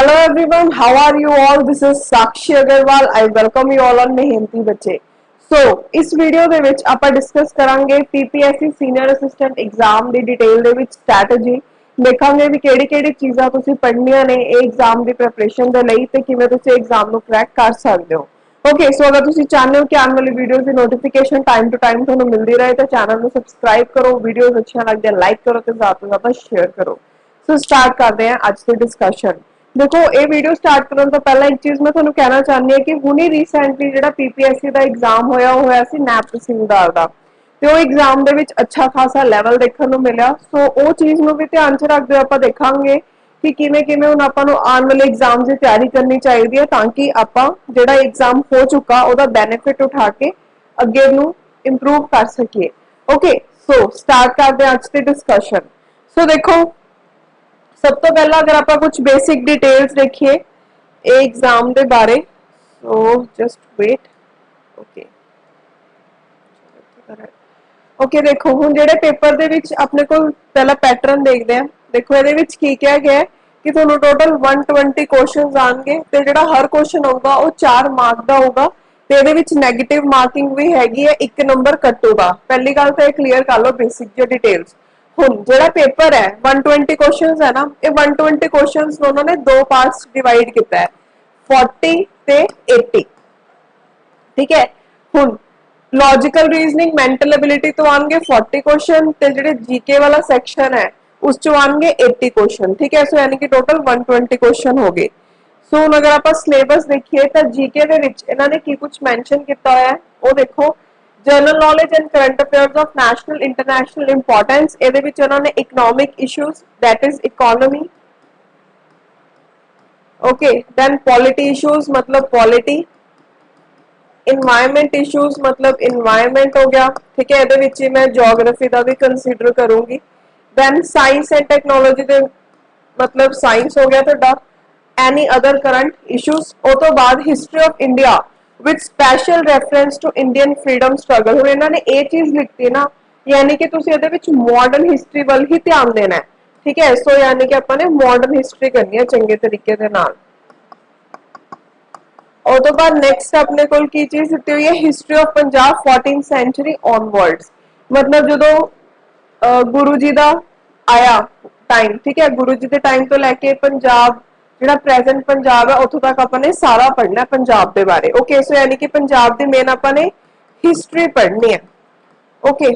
Hello everyone, how are you all? This is Sakshi Agarwal. I welcome you all on मेहनती बच्चे. So इस video ਦੇ ਵਿੱਚ ਆਪਾਂ ਡਿਸਕਸ ਕਰਾਂਗੇ PPSC ਸੀਨੀਅਰ ਅਸਿਸਟੈਂਟ ਐਗਜ਼ਾਮ ਦੀ detail ਦੇ ਵਿੱਚ ਸਟ੍ਰੈਟਜੀ ਦੇਖਾਂਗੇ ਵੀ ਕਿਹੜੀ ਚੀਜ਼ਾਂ ਤੁਸੀਂ ਪੜ੍ਹਨੀਆਂ ਨੇ ਇਹ ਐਗਜ਼ਾਮ ਦੀ ਪ੍ਰੈਪਰੇਸ਼ਨ ਦੇ ਲਈ ਤੇ ਕਿਵੇਂ ਤੁਸੀਂ ਐਗਜ਼ਾਮ ਨੂੰ ਕਰੈਕ ਕਰ ਸਕਦੇ ਹੋ। ਓਕੇ ਸੋ ਅਗਰ ਤੁਸੀਂ ਚਾਹੁੰਦੇ ਹੋ ਕਿ ਆਉਣ ਵਾਲੀ videos the notification time to time ਤੁਹਾਨੂੰ ਮਿਲਦੀ ਰਹੇ ਤਾਂ ਚੈਨਲ ਨੂੰ ਸਬਸਕ੍ਰਾਈਬ ਕਰੋ, ਵੀਡੀਓਜ਼ ਅੱਛੀਆਂ ਲੱਗਦੀਆਂ ਲਾਈਕ ਕਰੋ ਤੇ ਜ਼ਿਆਦਾ ਤੋਂ ਜ਼ਿਆਦਾ ਸ਼ੇਅਰ ਕਰੋ। ਸੋ ਸਟਾਰਟ ਕਰਦੇ ਹਾਂ ਅੱਜ ਦੀ ਡਿਸਕਸ਼ਨ। देखो ये वीडियो स्टार्ट करने तो पहला एक चीज मैं तुहानू कहना चाहनी है कि हुणी रीसेंटली जिहड़ा PPSC का एग्जाम होया सी नैब तहसीलदार दा ते ओह एग्जाम दे विच अच्छा खासा लैवल देखने को मिला। सो वो चीज़ नूं भी ध्यान च रखते हुए आपां देखांगे कि किवें किवें हुण आपां नूं आने वाले एग्जाम की तैयारी करनी चाहिए है ताकि आपां जिहड़ा एग्जाम हो चुका उहदा बेनिफिट उठा के अगे नूं इंप्रूव कर सकीए। ओके सो स्टार्ट करते हैं अज की डिस्कशन। सो देखो सब तो पहला अगर आप कुछ बेसिक डिटेल्स देखिए एग्जाम के बारे so just wait okay okay देखो हुण जेहड़े पेपर दे विच अपने को पहला पैटर्न देखते हैं। देखो ये की कहा गया है कि तुहानू टोटल 120 क्वेश्चन आएंगे तो जिहड़ा हर क्वेश्चन होगा वो 4 मार्क का होगा तो ये विच नैगेटिव मार्किंग भी हैगी है, 1 नंबर कटूगा। पहली गल तो क्लीयर कर लो बेसिक जो डिटेल्स। हुण जिहड़ा पेपर है 120 क्वेश्चंस है ना, ये 120 क्वेश्चंस उन्होंने दो पार्ट्स डिवाइड किया है 40 ते 80। ठीक है हुण लॉजिकल रीजनिंग मेंटल एबिलिटी तो आएंगे 40 क्वेश्चन ते जिहड़े जीके वाला सैक्शन है उस चों आएंगे 80 क्वेश्चन। ठीक है सो यानी कि टोटल 120 क्वेश्चन हो गए। सो हुण अगर आप सिलेबस देखिए तो जीके दे विच इन्होंने की कुछ मैंशन किया है वो देखो general knowledge and current affairs of national international importance ये उन्होंने economic issues that is economy. Okay then polity issues मतलब पॉलिटी, इन्वायरमेंट इश्यूज मतलब इन्वायरमेंट हो गया। ठीक है ये मैं जोग्राफी का भी कंसीडर करूंगी। देन साइंस एंड टेक्नोलॉजी के मतलब साइंस हो गया तुहाडा, एनी अदर करंट इश्यूज। उस तो बाद history of India with special reference to Indian freedom struggle. हुण इन्होंने ये चीज़ लिखती ना यानी कि तुसीं इहदे विच मॉडर्न हिस्टरी वाल ही ध्यान देना है। ठीक है सो यानी कि आपां ने मॉडर्न हिस्टरी करनी है चंगे तरीके दे नाल। और तो बाद नेक्स्ट अपने कोल की चीज़ दित्ती हुई है history of Punjab 14th century onwards मतलब जो गुरु जी का आया टाइम। ठीक है गुरु जी के टाइम तो लैके पंजाब जिहड़ा प्रेजेंट पंजाब है उतों तक आपने सारा पढ़ना पंजाब के बारे। ओके सो यानी कि पंजाब की मेन आपने हिस्टरी पढ़नी है। ओके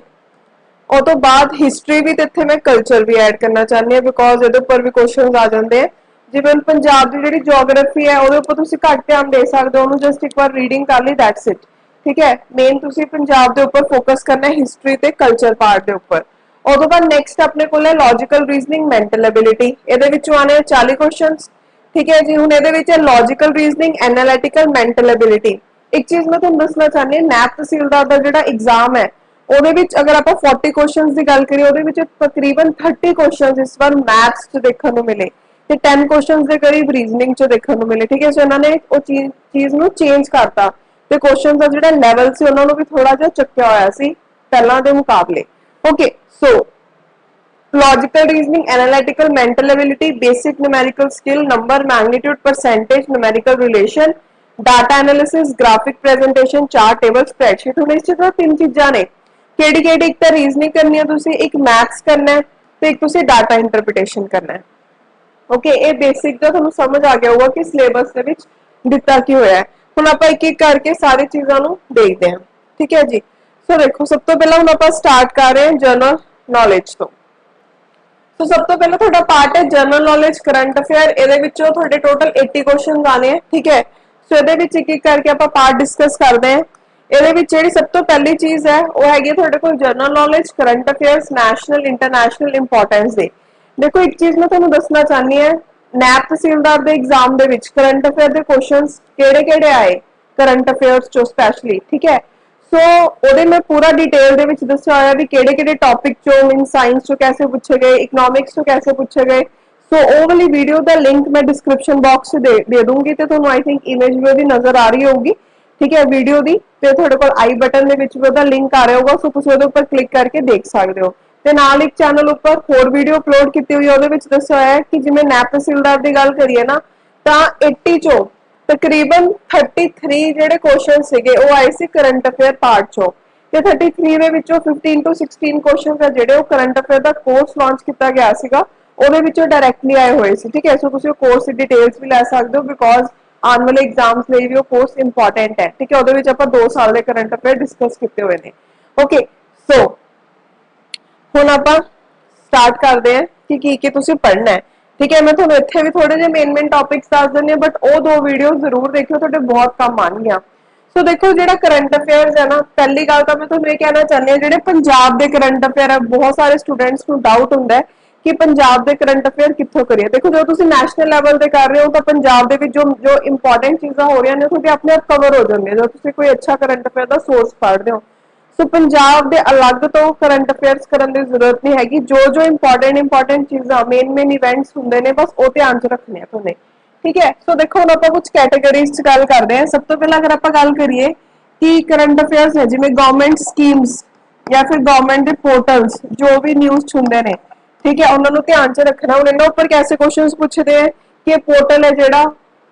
और तो बाद हिस्टरी भी इत्थे मैं कल्चर भी ऐड करना चाहती हूँ बिकॉज ये उपर भी क्वेश्चन आ जाते हैं। जिवें पंजाब की जिहड़ी जोग्राफी है वो उपर तुसीं घट ध्यान दे सकते हो, जस्ट एक बार रीडिंग कर ली दैट्स इट। ठीक है मेन तुसीं पंजाब के उपर फोकस करना है हिस्टरी ते कल्चर पार्ट के उपर। और तो बाद नेक्स्ट अपने को लॉजिकल रीजनिंग मेंटल एबिलिटी ये आने 40 क्वेश्चन। ठीक है जी हुण ये logical reasoning analytical mental ability. एक चीज मैं तुहानूं दसना चाहनी नैब तहसीलदार का जिहड़ा एग्जाम है ਉਹਦੇ ਵਿੱਚ अगर आप 40 क्वेश्चन की गल करिए ਉਹਦੇ ਵਿੱਚ तकरीबन 30 क्वेश्चन इस बार मैथ्स च देखने को मिले ਤੇ 10 क्वेश्चन के करीब रीजनिंग च देखने को मिले। ठीक है सो इन्होंने वो चीज़ नूं चेंज करता ते क्वेश्चन का जिहड़ा लैवल सी उन्होंने भी थोड़ा जिहा चुक्या होया सी पहलां दे मुकाबले। Okay so logical reasoning analytical mental ability basic numerical skill number magnitude percentage numerical relation data analysis graphic presentation chart table spreadsheet. हुण इस तरह 3 चीज़ां ने केड़ी एक तो रीजनिंग करनी है तुसीं, एक मैथ्स करना है तो एक तुसीं डाटा इंटरप्रिटेशन करना है। ओके ये बेसिक जो तुहानूं समझ आ गया होगा कि सिलेबस दे विच दिता की होया है। हुण आपां एक करके सारी चीज़ों नूं देखते हैं। ठीक है जी सो देखो सब तो पहला हुण आपां स्टार्ट कर रहे हैं जनरल नॉलेज तो सब तो पहला तुहाडा पार्ट है जनरल नॉलेज करंट अफेयर। इहदे विचों तुहाडे टोटल 80 क्वेश्चन आने हैं। ठीक है सो इहदे विच एक करके आपां पार्ट डिस्कस करते हैं। ਇਹਦੇ ਵਿੱਚ ਜਿਹੜੀ ਸਭ ਤੋਂ ਪਹਿਲੀ ਚੀਜ਼ ਹੈ ਉਹ ਹੈਗੀ ਤੁਹਾਡੇ ਕੋਲ general knowledge current affairs national international importance ਦੇ। ਦੇਖੋ ਇੱਕ ਚੀਜ਼ ਮੈਂ ਤੁਹਾਨੂੰ ਦੱਸਣਾ ਚਾਹਨੀ ਹੈ ਨੈਬ ਤਹਿਸੀਲਦਾਰ ਦੇ ਐਗਜ਼ਾਮ ਦੇ ਵਿੱਚ ਕਰੰਟ ਅਫੇਅਰ ਦੇ ਕੁਐਸਚਨਸ ਕਿਹੜੇ ਆਏ ਕਰੰਟ ਅਫੇਅਰਸ ਚੋਂ ਸਪੈਸ਼ਲੀ। ਠੀਕ ਹੈ ਸੋ ਉਹਦੇ ਮੈਂ ਪੂਰਾ डिटेल ਦੇ ਵਿੱਚ ਦੱਸਿਆ ਹੋਇਆ ਵੀ ਕਿਹੜੇ ਟੌਪਿਕ ਚੋਂ इन साइंस चो कैसे पूछे गए इकोनॉमिक्स चो कैसे पूछे गए। सो वो वाली वीडियो का लिंक मैं डिस्क्रिप्शन बॉक्स दे दूंगी तो तुहानूं आई थिंक इमेज भी नज़र आ रही होगी। ठीक है वीडियो की तो थोड़े को आई बटन के लिंक आ रहा होगा सो तुसीं उहदे उपर क्लिक करके देख सकते हो। तो नाल एक चैनल उपर होर वीडियो अपलोड की हुई है दस्सिया होया है कि जिवें नैब तहसीलदार की गल करिए ना ਤਾਂ 80 ਚੋਂ ਤਕਰੀਬਨ 33 ਜਿਹੜੇ ਕੁਐਸਚਨ ਸੀਗੇ ਉਹ ਆਏ ਸੀ ਕਰੰਟ ਅਫੇਅਰ ਪਾਰਟ ਚੋਂ, ਤੇ 33 ਦੇ ਵਿੱਚੋਂ 15 ਤੋਂ 16 ਕੁਐਸਚਨਸ ਆ ਜਿਹੜੇ ਉਹ ਕਰੰਟ ਅਫੇਅਰ ਦਾ ਕੋਰਸ ਲਾਂਚ ਕੀਤਾ ਗਿਆ ਸੀਗਾ, ਉਹਦੇ ਵਿੱਚੋਂ ਡਾਇਰੈਕਟਲੀ ਆਏ ਹੋਏ ਸੀ। ਠੀਕ ਹੈ, ਸੋ ਤੁਸੀਂ ਉਹ ਕੋਰਸ ਦੀ ਡਿਟੇਲਸ ਵੀ ਲੈ ਸਕਦੇ ਹੋ, ਬਿਕੋਜ਼ ਆਉਣ ਵਾਲੇ ਐਗਜ਼ਾਮਸ ਲਈ ਵੀ ਉਹ ਕੋਰਸ ਇੰਪੋਰਟੈਂਟ ਹੈ। ਠੀਕ ਹੈ, ਉਹਦੇ ਵਿੱਚ ਆਪਾਂ 2 ਸਾਲ ਦੇ ਕਰੰਟ ਅਫੇਅਰ ਡਿਸਕਸ ਕੀਤੇ ਹੋਏ ਨੇ। ਓਕੇ, ਸੋ ਹੁਣ ਆਪਾਂ ਸਟਾਰਟ ਕਰਦੇ ਹਾਂ ਕਿ ਕੀ ਤੁਸੀਂ ਪੜ੍ਹਨਾ ਹੈ। ਠੀਕ ਹੈ, मैं ਤੁਹਾਨੂੰ ਇੱਥੇ ਵੀ ਥੋੜੇ ਜਿਹੇ ਮੇਨ ਟੌਪਿਕਸ ਦੱਸ ਦਿੰਦੀ ਹਾਂ, ਬਟ ਉਹ 2 ਵੀਡੀਓ ਜ਼ਰੂਰ ਦੇਖਿਓ, ਤੁਹਾਡੇ ਬਹੁਤ ਕੰਮ ਆਉਣਗੀਆਂ। ਸੋ ਦੇਖੋ, ਜਿਹੜਾ ਕਰੰਟ ਅਫੇਅਰਸ ਹੈ ਨਾ, ਪਹਿਲੀ ਗੱਲ ਤਾਂ ਮੈਂ ਤੁਹਾਨੂੰ ਇਹ ਕਹਿਣਾ ਚਾਹੁੰਦੀ ਹਾਂ, ਜਿਹੜੇ ਪੰਜਾਬ ਦੇ ਕਰੰਟ ਅਫੇਅਰ ਹੈ, ਬਹੁਤ ਸਾਰੇ ਸਟੂਡੈਂਟਸ ਨੂੰ ਡਾਊਟ ਹੁੰਦਾ ਹੈ ਕਿ ਪੰਜਾਬ ਦੇ ਕਰੰਟ ਅਫੇਅਰ ਕਿੱਥੋਂ ਕਰੀਏ। ਦੇਖੋ, ਜਦੋਂ ਤੁਸੀਂ ਨੈਸ਼ਨਲ ਲੈਵਲ ਤੇ ਕਰ ਰਹੇ ਹੋ ਤਾਂ ਪੰਜਾਬ ਦੇ ਵਿੱਚ ਜੋ ਇੰਪੋਰਟੈਂਟ ਚੀਜ਼ਾਂ ਹੋ ਰਹੀਆਂ ਨੇ ਤੁਹਾਡੇ ਆਪਣੇ ਆਪ ਕਵਰ ਹੋ ਜਾਂਦੀਆਂ ਜਦੋਂ ਤੁਸੀਂ ਕੋਈ ਅੱਛਾ ਕਰੰਟ ਅਫੇਅਰ ਦਾ ਸੋਰਸ ਪੜ੍ਹਦੇ ਹੋ। ਸੋ ਪੰਜਾਬ ਦੇ ਅਲੱਗ ਤੋਂ ਕਰੰਟ ਅਫੇਅਰਸ ਕਰਨ ਦੀ ਜ਼ਰੂਰਤ ਨਹੀਂ ਹੈਗੀ, ਜੋ ਇੰਪੋਰਟੈਂਟ ਚੀਜ਼ਾਂ ਮੇਨ ਇਵੈਂਟਸ ਹੁੰਦੇ ਨੇ ਬਸ ਉਹ ਧਿਆਨ ਚ ਰੱਖਣੇ ਆ ਤੁਹਾਨੇ। ਠੀਕ ਹੈ, ਸੋ ਦੇਖੋ ਹੁਣ ਆਪਾਂ ਕੁਝ ਕੈਟਾਗਰੀਜ਼ ਚ ਗੱਲ ਕਰਦੇ ਹਾਂ। ਸਭ ਤੋਂ ਪਹਿਲਾਂ ਅਗਰ ਆਪਾਂ ਗੱਲ ਕਰੀਏ ਕਿ ਕਰੰਟ ਅਫੇਅਰਸ ਹੈ ਜਿਵੇਂ ਗਵਰਨਮੈਂਟ ਸਕੀम्स ਜਾਂ ਫਿਰ ਗਵਰਨਮੈਂਟ ਦੇ ਪੋਰਟਲਸ ਜੋ ਵੀ ਨਿਊਜ਼ ਹੁੰਦੇ ਨੇ, ठीक है, उन्होंने ध्यान च रखना। हूँ इन्होंने उपर कैसे क्वेश्चन पूछते हैं कि पोर्टल है जोड़ा,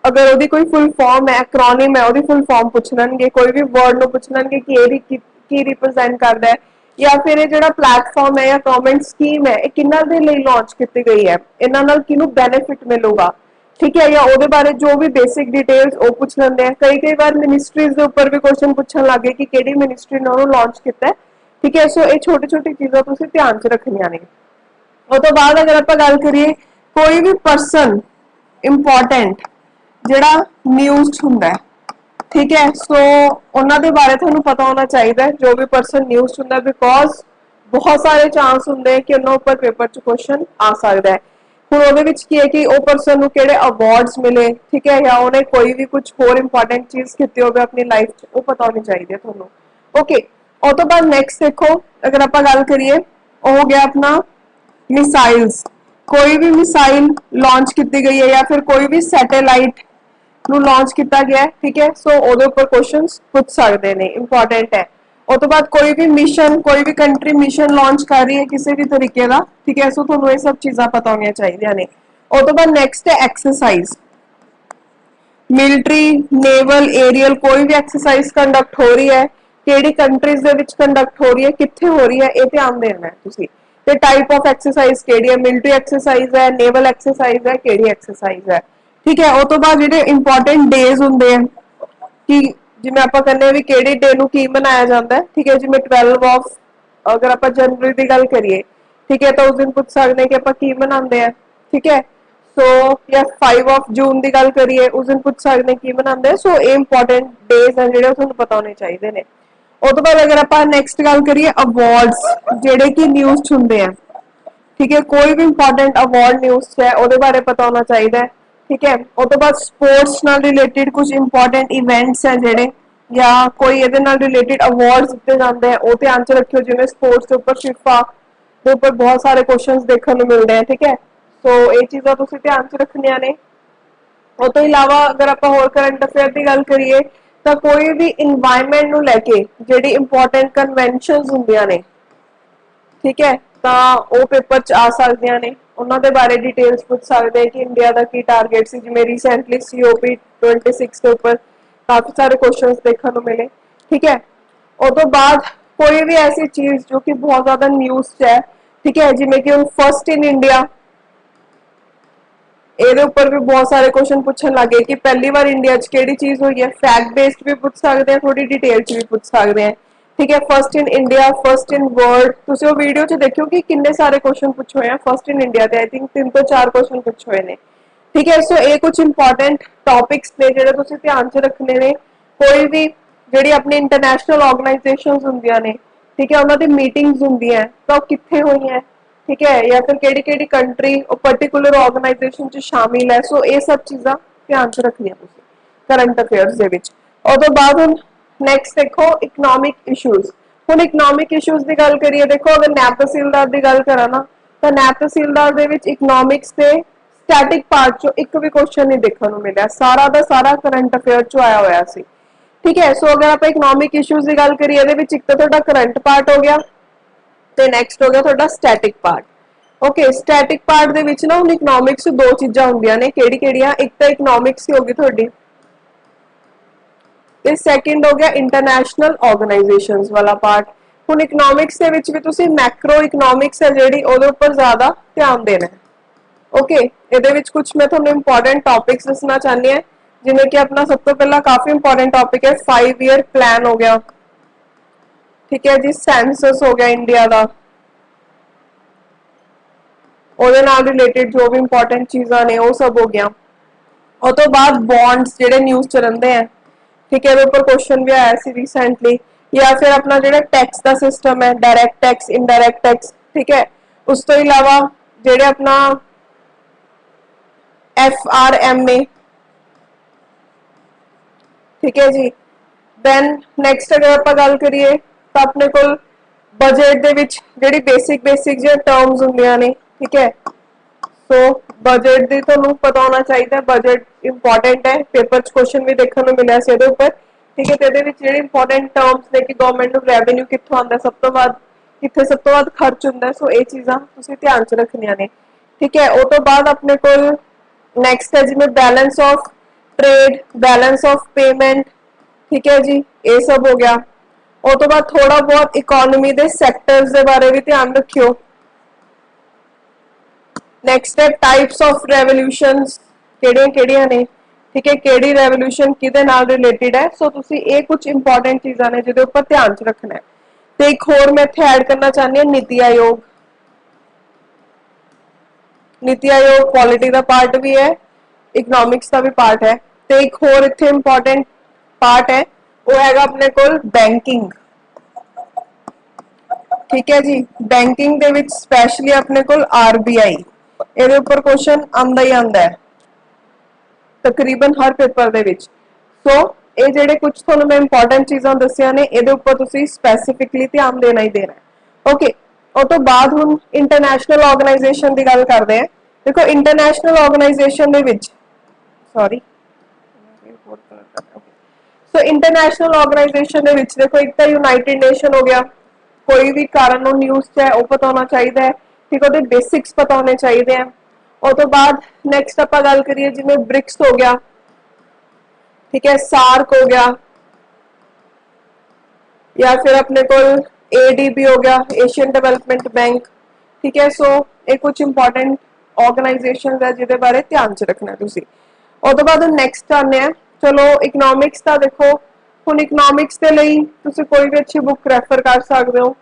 अगर वो कोई फुल फॉर्म है, एक्रोनिम है, वो फुल फॉर्म पूछ लेंगे, कोई भी वर्ड को पूछ लेंगे कि की रिप्रेजेंट करता है, या फिर ये जो प्लेटफॉर्म है या गवर्नमेंट स्कीम है किन्ना दे लिए लॉन्च की गई है, इन्होंने किनू बेनिफिट मिलेगा। ठीक है, या वो बारे जो भी बेसिक डिटेल्स वो पूछ लेंगे हैं। कई बार मिनिस्ट्रीज के उपर भी क्वेश्चन पूछन लग गए कि केड़ी मिनिस्ट्री ने उन्होंने लॉन्च किया है। ठीक है, सो ये छोटी छोटी चीज़ों तुसीं ध्यान च रखनियां ने। ਉਹ ਤੋਂ ਬਾਅਦ अगर ਆਪਾਂ ਗੱਲ करिए कोई भी परसन इंपॉर्टेंट ਜਿਹੜਾ ਨਿਊਜ਼ ਹੁੰਦਾ ਹੈ, ठीक है, सो ਉਹਨਾਂ ਦੇ ਬਾਰੇ ਤੁਹਾਨੂੰ ਪਤਾ ਹੋਣਾ ਚਾਹੀਦਾ है जो भी परसन न्यूज़ ਹੁੰਦਾ, बिकॉज बहुत सारे चांस ਹੁੰਦੇ कि ਉਹਨਾਂ ਉੱਪਰ ਪੇਪਰ 'ਚ क्वेश्चन आ सकता है। ਹੁਣ ਉਹਦੇ ਵਿੱਚ ਕੀ ਹੈ ਕਿ ਉਹ ਪਰਸਨ ਨੂੰ ਕਿਹੜੇ ਅਵਾਰਡਸ ਮਿਲੇ, ਠੀਕ ਹੈ, ਜਾਂ ਉਹਨੇ ਕੋਈ ਵੀ ਕੁਝ ਹੋਰ ਇੰਪੋਰਟੈਂਟ ਚੀਜ਼ ਕੀਤੀ ਹੋਵੇ ਆਪਣੀ ਲਾਈਫ 'ਚ, ਉਹ ਪਤਾ ਹੋਣੀ ਚਾਹੀਦੀ ਹੈ ਤੁਹਾਨੂੰ। ਓਕੇ, ਉਹ ਤੋਂ ਬਾਅਦ ਨੈਕਸਟ ਦੇਖੋ, ਅਗਰ ਆਪਾਂ ਗੱਲ ਕਰੀਏ ਉਹ ਹੋ ਗਿਆ ਆਪਣਾ मिसाइल्स। कोई भी मिसाइल लॉन्च की गई है या फिर कोई भी सैटेलाइट ਨੂੰ लॉन्च किया गया है, ठीक है, सो ਉਹਦੇ ਉੱਪਰ क्वेश्चंस पूछ सकते हैं, इंपॉर्टेंट है। ਉਸ ਤੋਂ ਬਾਅਦ कोई भी मिशन, कोई भी कंट्री मिशन लॉन्च कर रही है किसी भी तरीके का, ठीक है, सो ਤੁਹਾਨੂੰ ਇਹ सब चीज़ां पता होनी चाहिए ने। ਉਸ ਤੋਂ बाਅद नेक्स्ट है एक्सरसाइज, मिलिट्री, नेवल, एरियल कोई भी एक्सरसाइज कंडक्ट हो रही है, ਕਿਹੜੀ ਕੰਟਰੀਜ਼ ਦੇ ਵਿੱਚ ਕੰਡਕਟ ਹੋ ਰਹੀ ਹੈ, ਕਿੱਥੇ ਹੋ ਰਹੀ ਹੈ, ਇਹ ਧਿਆਨ ਦੇਣਾ ਹੈ ਤੁਸੀਂ। ਤੇ ਟਾਈਪ ਆਫ ਐਕਸਰਸਾਈਜ਼ ਕਿਹੜੀ ਹੈ, ਮਿਲਟਰੀ ਐਕਸਰਸਾਈਜ਼ ਹੈ, ਨੇਵਲ ਐਕਸਰਸਾਈਜ਼ ਹੈ, ਕਿਹੜੀ ਐਕਸਰਸਾਈਜ਼ ਹੈ। ਠੀਕ ਹੈ, ਉਹ ਤੋਂ ਬਾਅਦ ਜਿਹੜੇ ਇੰਪੋਰਟੈਂਟ ਡੇਜ਼ ਹੁੰਦੇ ਆ ਕਿ ਜਿਵੇਂ ਆਪਾਂ ਕਹਿੰਦੇ ਆ ਵੀ ਕਿਹੜੇ ਡੇ ਨੂੰ ਕੀ ਮਨਾਇਆ ਜਾਂਦਾ ਹੈ। ਠੀਕ ਹੈ, ਜਿਵੇਂ 12 ਆਫ ਅਗਰ ਆਪਾਂ ਜਨਵਰੀ ਦੀ ਗੱਲ ਕਰੀਏ, ਠੀਕ ਹੈ, ਤਾਂ ਉਸ ਦਿਨ ਪੁੱਛ ਸਕਦੇ ਕਿ ਆਪਾਂ ਕੀ ਮਨਾਉਂਦੇ ਆ। ਠੀਕ ਹੈ, ਸੋ ਜਾਂ 5 ਆਫ ਜੂਨ ਦੀ ਗੱਲ ਕਰੀਏ ਉਸ ਦਿਨ ਪੁੱਛ ਸਕਦੇ ਕੀ ਮਨਾਉਂਦੇ ਆ। ਸੋ ਇਹ ਇੰਪੋਰਟੈਂਟ ਡੇਜ਼ ਆ ਜਿਹੜੇ ਤੁਹਾਨੂੰ ਪਤਾ ਹੋਣੇ ਚਾਹੀਦੇ ਨੇ। ਉਹ ਤੋਂ ਬਾਅਦ ਅਗਰ ਆਪਾਂ ਨੈਕਸਟ ਗੱਲ ਕਰੀਏ ਅਵਾਰਡਸ ਜਿਹੜੇ ਕਿ ਨਿਊਜ਼ 'ਚ ਹੁੰਦੇ ਆ, ठीक है, कोई भी इंपॉर्टेंट अवार्ड न्यूज़ है ਉਹਦੇ ਬਾਰੇ पता होना चाहिए। ठीक है, ਉਹ ਤੋਂ ਬਾਅਦ स्पोर्ट्स ਨਾਲ रिलेटेड कुछ इंपॉर्टेंट इवेंट्स है ਜਿਹੜੇ या कोई ਇਹਦੇ ਨਾਲ रिलेटेड अवार्ड्स ਦਿੱਤੇ ਜਾਂਦੇ ਆ ਉਹ ਧਿਆਨ 'ਚ ਰੱਖਿਓ। ਜਿਵੇਂ स्पोर्ट्स ਦੇ ਉੱਪਰ FIFA ਦੇ ਉੱਪਰ ਬਹੁਤ ਸਾਰੇ क्वेश्चंस ਦੇਖਣ ਨੂੰ ਮਿਲਦੇ ਆ। ठीक है, सो ਇਹ ਚੀਜ਼ਾਂ ਤੁਸੀਂ ਧਿਆਨ 'ਚ ਰੱਖਣੀਆਂ ਨੇ। ਉਹ ਤੋਂ ਇਲਾਵਾ ਅਗਰ ਆਪਾਂ ਹੋਰ ਕਰੰਟ ਅਫੇਅਰ ਦੀ ਗੱਲ ਕਰੀਏ ਤਾਂ ਕੋਈ ਵੀ ਇਨਵਾਇਰਨਮੈਂਟ ਨੂੰ ਲੈ ਕੇ ਜਿਹੜੀ ਇੰਪੋਰਟੈਂਟ ਕਨਵੈਨਸ਼ਨਸ ਹੁੰਦੀਆਂ ਨੇ, ਠੀਕ ਹੈ, ਤਾਂ ਉਹ ਪੇਪਰ 'ਚ ਆ ਸਕਦੀਆਂ ਨੇ। ਉਹਨਾਂ ਦੇ ਬਾਰੇ ਡਿਟੇਲਸ ਪੁੱਛ ਸਕਦੇ ਕਿ ਇੰਡੀਆ ਦਾ ਕੀ ਟਾਰਗੇਟ ਸੀ। ਜਿਵੇਂ ਰੀਸੈਂਟਲੀ COP 26 ਦੇ ਉੱਪਰ ਕਾਫੀ ਸਾਰੇ क्वेश्चंस देखने को मिले। ठीक है, और तो बाद कोई भी ऐसी चीज जो कि बहुत ज्यादा न्यूज़ है, ठीक है, जिमें कि फर्स्ट इन इंडिया ਇਹਦੇ ਉੱਪਰ ਵੀ ਬਹੁਤ ਸਾਰੇ क्वेश्चन ਪੁੱਛਣ ਲੱਗੇ ਕਿ ਪਹਿਲੀ ਵਾਰ ਇੰਡੀਆ 'ਚ ਕਿਹੜੀ ਚੀਜ਼ ਹੋਈ ਹੈ। ਫੈਕਟ ਬੇਸਡ ਵੀ ਪੁੱਛ ਸਕਦੇ ਆ, ਥੋੜੀ ਡਿਟੇਲ 'ਚ ਵੀ ਪੁੱਛ ਸਕਦੇ ਆ। ठीक है, first in India, first in world, ਤੁਸੀਂ ਉਹ ਵੀਡੀਓ 'ਚ ਦੇਖਿਓ ਕਿ ਕਿੰਨੇ ਸਾਰੇ क्वेश्चन ਪੁੱਛੇ ਹੋਏ ਆ फर्स्ट इन इंडिया ਤੇ। आई थिंक 3 ਤੋਂ 4 क्वेश्चन ਪੁੱਛੇ ਹੋਏ ਨੇ। ठीक है, सो ਇਹ ਕੁਝ ਇੰਪੋਰਟੈਂਟ ਟੌਪਿਕਸ ਨੇ ਜਿਹੜੇ ਤੁਸੀਂ ਧਿਆਨ 'ਚ ਰੱਖਣੇ ਨੇ। ਕੋਈ ਵੀ ਜਿਹੜੀ ਆਪਣੀ ਇੰਟਰਨੈਸ਼ਨਲ ਆਰਗੇਨਾਈਜੇਸ਼ਨਸ ਹੁੰਦੀਆਂ ਨੇ, ਠੀਕ ਹੈ, ਉਹਨਾਂ ਦੀ ਮੀਟਿੰਗਸ ਹੁੰਦੀਆਂ ਤਾਂ ਉਹ ਕਿੱਥੇ ਹੋਈਆਂ, ठीक है, या फिर केड़ी कंट्री और पर्टिकुलर ऑर्गेनाइजेशन च शामिल है। सो ये सब चीज़ां ध्यान च रखनियां तुसीं करंट अफेयर्स दे विच। और तो बाद हुण नैक्सट देखो इकनॉमिक इशूज़। हुण इकनॉमिक इशूज़ की गल करिए, देखो अगर नैब तहसीलदार की गल करा ना तो नैब तहसीलदार दे विच इकनॉमिक्स के स्टैटिक पार्ट चो एक भी क्वेश्चन नहीं देखने को मिला, सारा का सारा करंट अफेयर चो आया होया सी। ठीक है, सो अगर आप इकनॉमिक इशूज़ की गल करिए, एक तो तुहाडा करंट पार्ट हो गया ते नैक्सट हो गया तुहाडा static part. Okay static part दे विच ना हुण इकनॉमिक्स दो चीज़ां हुंदियां ने किहड़ी-किहड़ियां एक तो इकनॉमिक्स ही होगी तुहाडी ते सैकेंड हो गया इंटरनेशनल ऑर्गेनाइजेशंस वाला पार्ट हुण इकनॉमिक्स दे विच भी तुसीं मैक्रो इकनॉमिक्स है जिहड़ी ओहदे उपर ज़्यादा ध्यान देना है ओके इहदे विच कुछ मैं तुहानूं इंपॉर्टेंट टॉपिक्स दसना चाहनी है जिवें कि अपना सब तो पहला काफ़ी इंपॉर्टेंट टॉपिक है 5 ईयर प्लान हो गया ठीक है जी सेंसस हो गया इंडिया का ਉਹਦੇ ਨਾਲ ਰਿਲੇਟਡ ਜੋ ਵੀ ਇੰਪੋਰਟੈਂਟ ਚੀਜ਼ਾਂ ਨੇ ਉਹ ਸਭ ਹੋ ਗਿਆ ਉਹ ਤੋਂ ਬਾਅਦ ਬੌਂਡਸ ਜਿਹੜੇ ਨਿਊਜ਼ ਚ ਰਹਿੰਦੇ ਆ ठीक है ਇਹਦੇ ਉੱਪਰ ਕੁਐਸਚਨ ਵੀ ਆਇਆ ਸੀ ਰੀਸੈਂਟਲੀ ਜਾਂ ਫਿਰ ਆਪਣਾ ਜਿਹੜਾ ਟੈਕਸ ਦਾ ਸਿਸਟਮ ਹੈ ਡਾਇਰੈਕਟ ਟੈਕਸ ਇਨਡਾਇਰੈਕਟ ਟੈਕਸ ਠੀਕ ਹੈ ਉਸ ਤੋਂ ਇਲਾਵਾ ਜਿਹੜੇ ਆਪਣਾ FRMA ठीक है जी then next अगर ਆਪਾਂ ਗੱਲ ਕਰੀਏ ਤਾਂ ਆਪਣੇ ਕੋਲ ਬਜਟ ਦੇ ਵਿੱਚ ਜਿਹੜੀ ਬੇਸਿਕ ਜਿਹੇ ਟਰਮਸ ਹੁੰਦੀਆਂ ਨੇ ठीक है सो बजट दी तुहानूं पता होना चाहिए बजट इंपॉर्टेंट है पेपर च क्वेश्चन भी देखने को मिला इसके ऊपर ठीक है तो ये इंपॉर्टेंट टर्म्स ने कि गवर्नमेंट नूं रेवेन्यू कित्थों आंदा सब तो वध कित्थे सब तो वध खर्च हुंदा सो ये चीज़ां तुसीं ध्यान च रखनियां ने ठीक है उस तो बाद अपने कोल नैक्सट है जिवें balance of trade balance of payment ठीक है जी ये सब हो गया उस तो बाद थोड़ा बहुत इकोनॉमी के सैक्टर्स के बारे भी ध्यान रखियो नैक्सट है टाइप्स ऑफ रेवोल्यूशंस केड़ियां ने ठीक है केड़ी रेवोल्यूशन किहदे नाल रिलेटेड है सो तुसी ये कुछ इंपॉर्टेंट चीज़ां ने जिहदे उपर ध्यान च रखना है तो एक होर मैं इत्थे ऐड करना चाहनी हूं नीति आयोग पॉलिटी का पार्ट भी है इकनॉमिक्स का भी पार्ट है तो एक होर इत्थे इंपॉर्टेंट पार्ट है वो हैगा अपने कोल बैंकिंग ठीक है जी बैंकिंग दे विच स्पैशली अपने कोल RBI ਇਹਦੇ ਉੱਪਰ क्वेश्चन आंदा ही आंदा है तकरीबन हर पेपर दे विच सो ये जेडे कुछ तुहानूं मैं इंपॉर्टेंट चीज़ां दसियां ने ਇਹਦੇ ਉੱਪਰ ਤੁਸੀਂ स्पैसिफिकली ध्यान देना ही देना है ओके उस तो बाद हुण इंटरनेशनल ऑर्गेनाइजेशन की गल करते हैं देखो इंटरनेशनल ऑर्गेनाइजेशन दे विच सॉरी सो इंटरनेशनल ऑर्गेनाइजेशन दे विच देखो एक तो यूनाइटेड नेशन हो गया कोई भी कारण न्यूज़ च है वो पता होना चाहिए ठीक है बेसिक्स पता होने चाहिए हैं उस तो बाद नैक्सट आप गल करिए जिवें ब्रिक्स हो गया ठीक है सार्क हो गया या फिर अपने को ADB हो गया एशियन डेवलपमेंट बैंक ठीक है सो ये कुछ इंपॉर्टेंट ऑर्गेनाइजेशन है जिहदे बारे ध्यान च रखना तुसीं उस तो बाद नैक्सट आने हैं चलो इकनॉमिक्स का देखो हुण इकनॉमिक्स के लिए तुसीं कोई भी अच्छी बुक रैफर कर सकते हो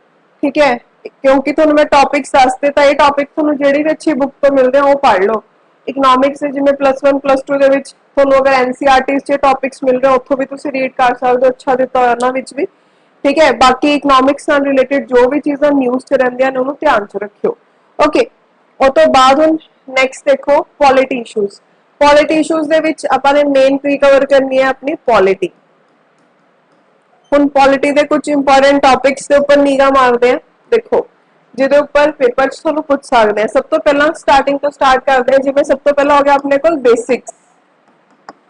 ठीक है क्योंकि तुहानूं मैं टॉपिक्स दसते तो ये टॉपिक तुहानूं जिहड़ी भी अच्छी बुक तो मिलते हैं वो पढ़ लो इकनॉमिक्स जिवें +1 +2 दे विच तुहानूं अगर NCERTs च टॉपिक्स मिल रहे उत्थों भी तुसीं रीड कर सकते हो अच्छा दिता होया उहनां विच भी ठीक है बाकी इकनॉमिक्स नाल रिलेटेड जो भी चीज़ां न्यूज़ च रहिंदियां ने उहनूं ध्यान च रखियो ओके उस तो बाद हुण नैक्सट देखो पॉलिटी इशूज़ दे विच आपां ने मेन की कवर करनी है अपनी पॉलिटी हुण पॉलिटी दे कुछ इंपॉर्टेंट टॉपिक्स के उपर निगाह मारते हैं देखो जिहदे उपर पेपर च तुहानूं पुछ सकदे हैं सब तो पहला स्टार्टिंग तो स्टार्ट करते हैं जिवें सब तो पहला हो गया अपने कोल basics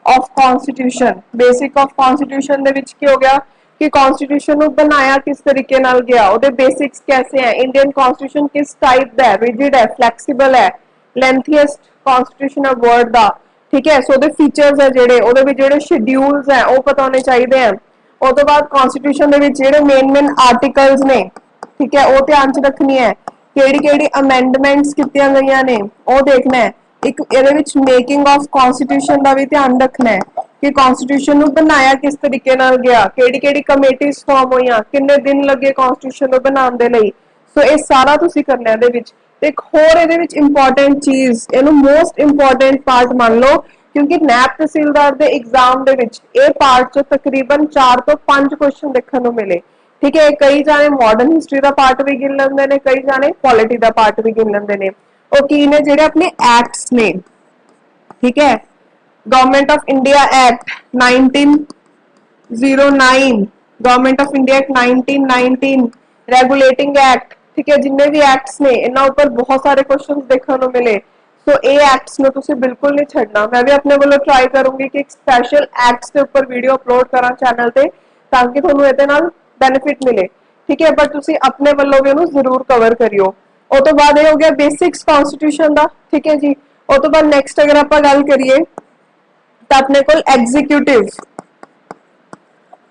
of constitution basic of constitution दे विच की हो गया कि कॉन्स्टिट्यूशन को बनाया किस तरीके नाल गया उहदे बेसिक्स कैसे हैं इंडियन कॉन्स्टिट्यूशन किस टाइप दा है रिजिड है फ्लैक्सीबल है लेंथीएस्ट कॉन्स्टिट्यूशन है वर्ल्ड दा ठीक है सो उहदे फीचर्स है जिहड़े उहदे विच जिहड़े शेड्यूल्स हैं वो पता होने चाहिए हैं उस तो बाद कॉन्स्टिट्यूशन दे विच जिहड़े मेन आर्टिकल्स ने ठीक है वो ध्यान च रखनी है केड़ी अमेंडमेंट्स कीतियां गईयां ने वो देखना है एक इहदे विच मेकिंग ऑफ कॉन्स्टिट्यूशन का भी ध्यान रखना है कि कॉन्स्टिट्यूशन नूं बनाया किस तरीके नाल गया केड़ी कमेटीज फॉर्म होईयां किन्ने दिन लगे कॉन्स्टिट्यूशन नूं बनाउण दे लई सो ये सारा तुसीं करना है इहदे विच एक होर इहदे विच इंपॉर्टेंट चीज़ इहनूं मोस्ट इंपॉर्टेंट पार्ट मान लो क्योंकि नैब तहसीलदार के एग्जाम दे विच ये पार्ट चो तकरीबन 4 तो 5 क्वेश्चन देखने को मिले ठीक है कई जाने मॉडर्न हिस्टरी का पार्ट भी गिन लेंदे ने कई जाने पॉलिटी का पार्ट भी गिन लेंदे ने वो की ने जिहड़े अपने एक्ट्स ने ठीक है government of India act 1909 government of India act 1919 regulating act ठीक है जिन्ने भी एक्ट्स ने इन्हां ऊपर बहुत सारे क्वेश्चन देखने को मिले सो ये एक्ट्स में तुसीं बिल्कुल नहीं छड्डना मैं भी अपने वालों ट्राई करूंगी कि एक स्पैशल एक्ट्स के ऊपर वीडियो अपलोड करा चैनल पे ताकि तुहानूं इहदे नाल बेनिफिट मिले ठीक है बट तुसीं अपने वालों भी उहनूं जरूर कवर करियो उस तो बाद हो गया बेसिक्स कॉन्स्टिट्यूशन का, ठीक है जी। उस तो बाद नैक्सट अगर आप गल करिए तो अपने को एग्जीक्यूटिव,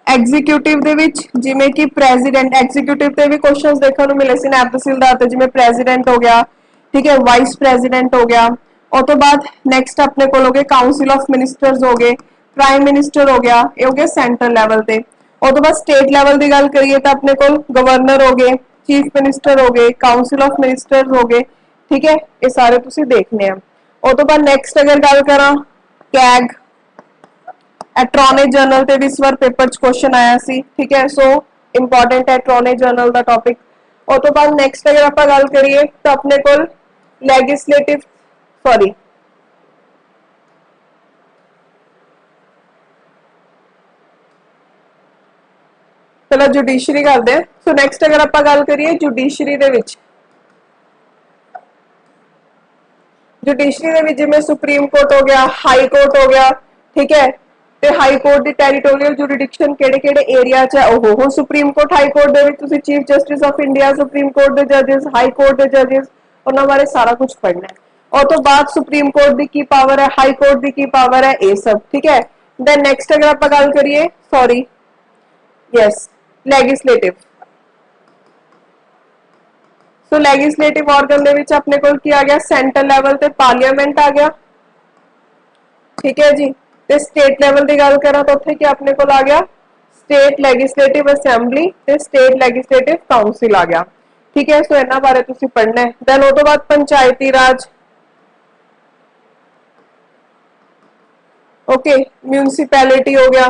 एग्जीक्यूटिव दे विच जिवें कि प्रेजिडेंट, एग्जीक्यूटिव ते भी क्वेश्चंस देखने को मिले सी नैब तहसीलदार ते, जिवें प्रेजिडेंट हो गया, ठीक है, वाइस प्रेजिडेंट हो गया। उस तो बाद नैक्सट अपने को हो गए काउंसिल ऑफ मिनिस्टर्स हो गए, प्राइम मिनिस्टर हो गया, ये हो गया सेंट्रल लैवल पे। उस तो बाद स्टेट लैवल की गल करिए तो अपने को गवर्नर हो गए, चीफ मिनिस्टर हो गए, काउंसिल ऑफ मिनिस्टर्स हो गए, ठीक है, ये सारे तुसीं देखने हैं। उस तो बाद नैक्सट अगर गल करा कैग, एट्रॉर्नी जनरल ते भी इस बार पेपर च क्वेश्चन आया सी, ठीक है, सो इंपॉर्टेंट है एट्रॉर्नी जनरल का टॉपिक। और तो बाद नैक्सट अगर आप गल करिए तो अपने को लैगिस्लेटिव, सॉरी चलो जुडिशरी करते हैं। सो नैक्सट अगर आप गल करिए जुडिशरी दे विच, जुडिशरी दे विच जिवें सुप्रीम कोर्ट हो गया, हाई कोर्ट हो गया, ठीक है, ते हाई कोर्ट दी टैरीटोरियल जुरिडिक्शन केड़े-केड़े एरिया च है, ओहो सुप्रीम कोर्ट हाई कोर्ट दे विच तुसीं chief justice of India, supreme court दे जजेस, हाई कोर्ट दे जजेस, उन्हां बारे सारा कुछ पढ़ना है। और तो बाद सुप्रीम कोर्ट दी की पावर है, हाई कोर्ट दी की पावर है, ये सब, ठीक है। देन नेक्स्ट अगर आप गल करिए, सॉरी यस लैगिस्लेटिव, सो लैगिस्लेटिव ऑर्गन दे विच अपने को की आ गया सेंट्रल लैवल ते पार्लीमेंट आ गया, ठीक है जी। ते स्टेट लैवल की गल करा तो उत्थे क्या अपने को आ गया स्टेट लैगिस्लेटिव असैंबली ते स्टेट लैगिस्लेटिव काउंसिल आ गया, ठीक है। सो इन्हां बारे तुसीं पढ़ना है। देन उस तो बाद पंचायती राज, ओके, म्यूनसिपैलिटी हो गया,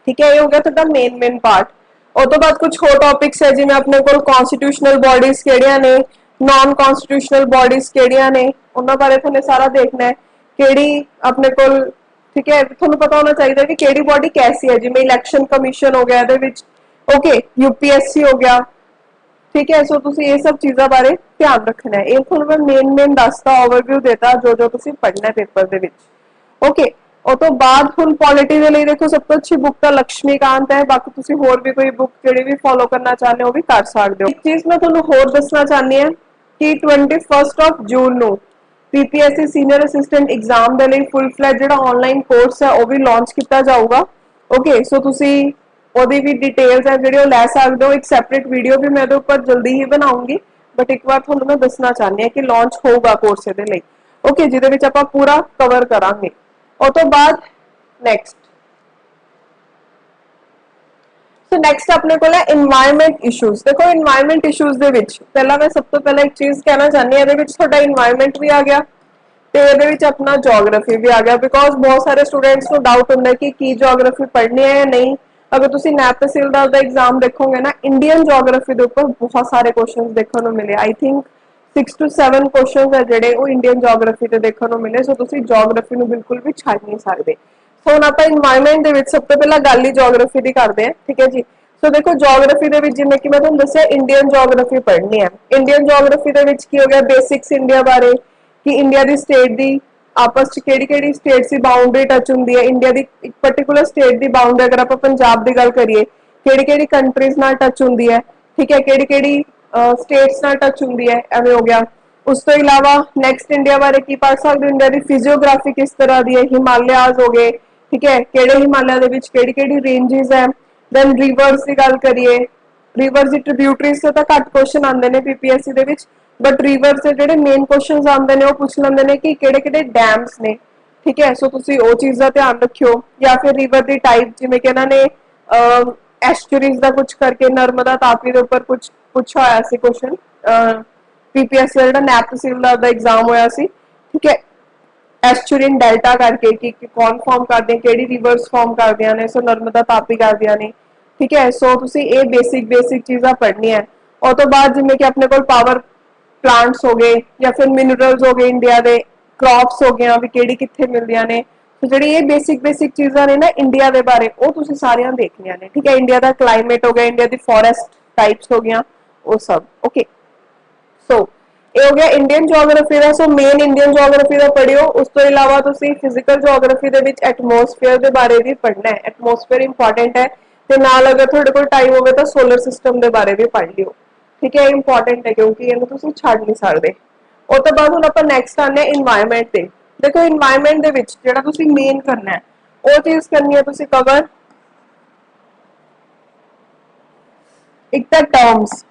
ठीक है, ये हो गया थोड़ा मेन पार्ट। और तो बाद कुछ होर टॉपिक्स है जिवें अपने को कॉन्स्टिट्यूशनल बॉडीज केड़ियां ने, नॉन कॉन्स्टिट्यूशनल बॉडीज केड़ियां ने, उन्हां बारे तुहानूं सारा देखना है, केड़ी अपने को, ठीक है, तुहानूं पता होना चाहिए कि केड़ी बॉडी कैसी है, जिवें इलैक्शन कमीशन हो गया इहदे विच, ओके, यूपीएससी हो गया, ठीक है। सो तुसीं ये सब चीज़ां बारे ध्यान रखना है। ये तुहानूं मैं मेन दसदा, ओवरव्यू देता जो जो तुसीं पढ़ना है पेपर दे विच, ओके। और तो बाद हुण पॉलिटी दे लई देखो सब तो अच्छी बुक तो लक्ष्मीकांत है, बाकी तुसीं होर भी कोई बुक जिहड़ी भी फॉलो करना चाहते हो भी कर सकते हो। एक चीज़ मैं तुहानूं होर दसना चाहनी है कि 21 जून नूं पीपीएससी सीनियर असिस्टेंट एग्जाम दे लई फुल फ्लैज जिहड़ा ऑनलाइन कोर्स है वो भी लॉन्च किया जाऊगा, ओके। सो तुसीं ओहदी भी डिटेल्स है जिहड़ी लै सकदे हो, एक सैपरेट वीडियो भी मैं उहदे उपर जल्दी ही बनाऊंगी, बट एक बार तुहानूं मैं दसना चाहनी है कि लॉन्च होगा कोर्स इहदे लई, ओके, जिहदे विच आपां पूरा कवर करांगे। और तो बाद नेक्स्ट, सो नेक्स्ट अपने को है इन्वायरमेंट इशूज। देखो इन्वायरमेंट इशूज दे विच पहला मैं सब तो पहले एक चीज कहना चाहनी है, इहदे विच थोड़ा इन्वायरमेंट भी आ गया ते इहदे विच अपना जोग्राफी भी आ गया, बिकॉज बहुत सारे स्टूडेंट्स को डाउट होंदा है कि की जोग्राफी पढ़नी है या नहीं। अगर तुसीं नैब तहसीलदार का एग्जाम देखोगे ना, इंडियन जोग्राफी के ऊपर बहुत सारे क्वेश्चन देखने को मिले, आई थिंक 6 to 7 क्वेश्चन है जिहड़े वो इंडियन जोग्राफी ते देखने को मिले। सो तुसीं जोग्राफी नूं बिल्कुल भी छड्ड नहीं सकदे। सो हुण आपां इन्वायरमेंट दे विच सब तो पहला गल ही जोग्राफी दी करदे हैं, ठीक है जी। सो देखो जोग्राफी दे विच जिवें कि मैं तुहानूं दस्सिया इंडियन जोग्राफी पढ़नी है। इंडियन जोग्राफी दे विच की हो गया बेसिक्स इंडिया बारे, कि इंडिया दी स्टेट दी आपस च केड़ी-केड़ी स्टेट्स दी बाउंड्री टच हुंदी है, इंडिया दी एक पर्टिकुलर स्टेट दी बाउंड्री अगर आपां पंजाब दी गल करिए केड़ी-केड़ी कंट्रीज नाल टच हुंदी है, ठीक है, केड़ी-केड़ी स्टेट्स नाल टच हुंदी है, एवें हो गया। उस तो इलावा नैक्सट इंडिया बारे की पढ़ सकते हो, इंडिया की फिजियोग्राफी किस तरह की है, हिमालयाज हो गए, ठीक है, केड़े हिमालय दे विच केड़ी-केड़ी रेंजेस है। देन रिवर्स की गल करिए, रिवर्स की ट्रिब्यूटरीज से तो घट क्वेश्चन आते हैं PPSC they which, but reverse से जो मेन क्वेश्चन आते हैं वो पूछ लेंगे ने कि केड़े-केड़े डैम्स ने, ठीक है। सो तुसीं वो चीज़ का ध्यान रखियो। या फिर रिवर की टाइप जिवें कि इन्होंने एस्चुरीज का कुछ करके नर्मदा तापी के उपर कुछ पूछा होया सी क्वेश्चन, पीपीएससी का नैब तहसीलदार का एग्जाम होया सी, ठीक है, एस्चुरिन डेल्टा करके कि कौन फॉर्म करते हैं, केड़ी रिवर्स फॉर्म करदियां ने, सो नर्मदा तापी करदियां ने, ठीक है। सो तुसीं ये बेसिक चीज़ां पढ़नी है। और तो बाद जिवें कि अपने को पावर प्लांट्स हो गए या फिर मिनरल्स हो गए, इंडिया के क्रॉप्स हो गया भी केड़ी कित्थे मिलदियां ने, तो जिहड़ी ये बेसिक चीज़ां ने ना इंडिया के बारे वो तुसीं सारियां देखनियां ने, ठीक है। इंडिया का क्लाइमेट हो गया, इंडिया की फॉरेस्ट टाइप्स हो गया, वो सब, ओके। सो ये हो गया इंडियन जोग्राफी का। सो मेन इंडियन जोग्राफी का पढ़ियो। उस तो इलावा तुसीं फिजिकल जोग्राफी दे विच एटमोसफेयर के बारे भी पढ़ना है। एटमोसफेयर इंपॉर्टेंट है ਤੇ ਨਾਲ ਅਗਰ ਤੁਹਾਡੇ ਕੋਲ ਟਾਈਮ ਹੋਵੇ ਤਾਂ ਸੋਲਰ ਸਿਸਟਮ ਦੇ ਬਾਰੇ ਵੀ ਪੜ੍ਹ ਲਿਓ। ਠੀਕ ਹੈ, ਇੰਪੋਰਟੈਂਟ ਹੈ ਕਿਉਂਕਿ ਇਹਨੂੰ ਤੁਸੀਂ ਛੱਡ ਨਹੀਂ ਸਕਦੇ। ਉਹ ਤੋਂ ਬਾਅਦ ਹੁਣ ਆਪਾਂ ਨੈਕਸਟ ਆਉਂਦੇ ਹਾਂ ਇਨਵਾਇਰਨਮੈਂਟ ਤੇ। ਦੇਖੋ ਇਨਵਾਇਰਨਮੈਂਟ ਦੇ ਵਿੱਚ ਜਿਹੜਾ ਤੁਸੀਂ ਮੇਨ ਕਰਨਾ ਹੈ ਉਹ ਚੀਜ਼ ਕਰਨੀ ਹੈ ਤੁਸੀਂ ਕਵਰ, ਇੱਕ ਤਾਂ ਟਰਮਸ।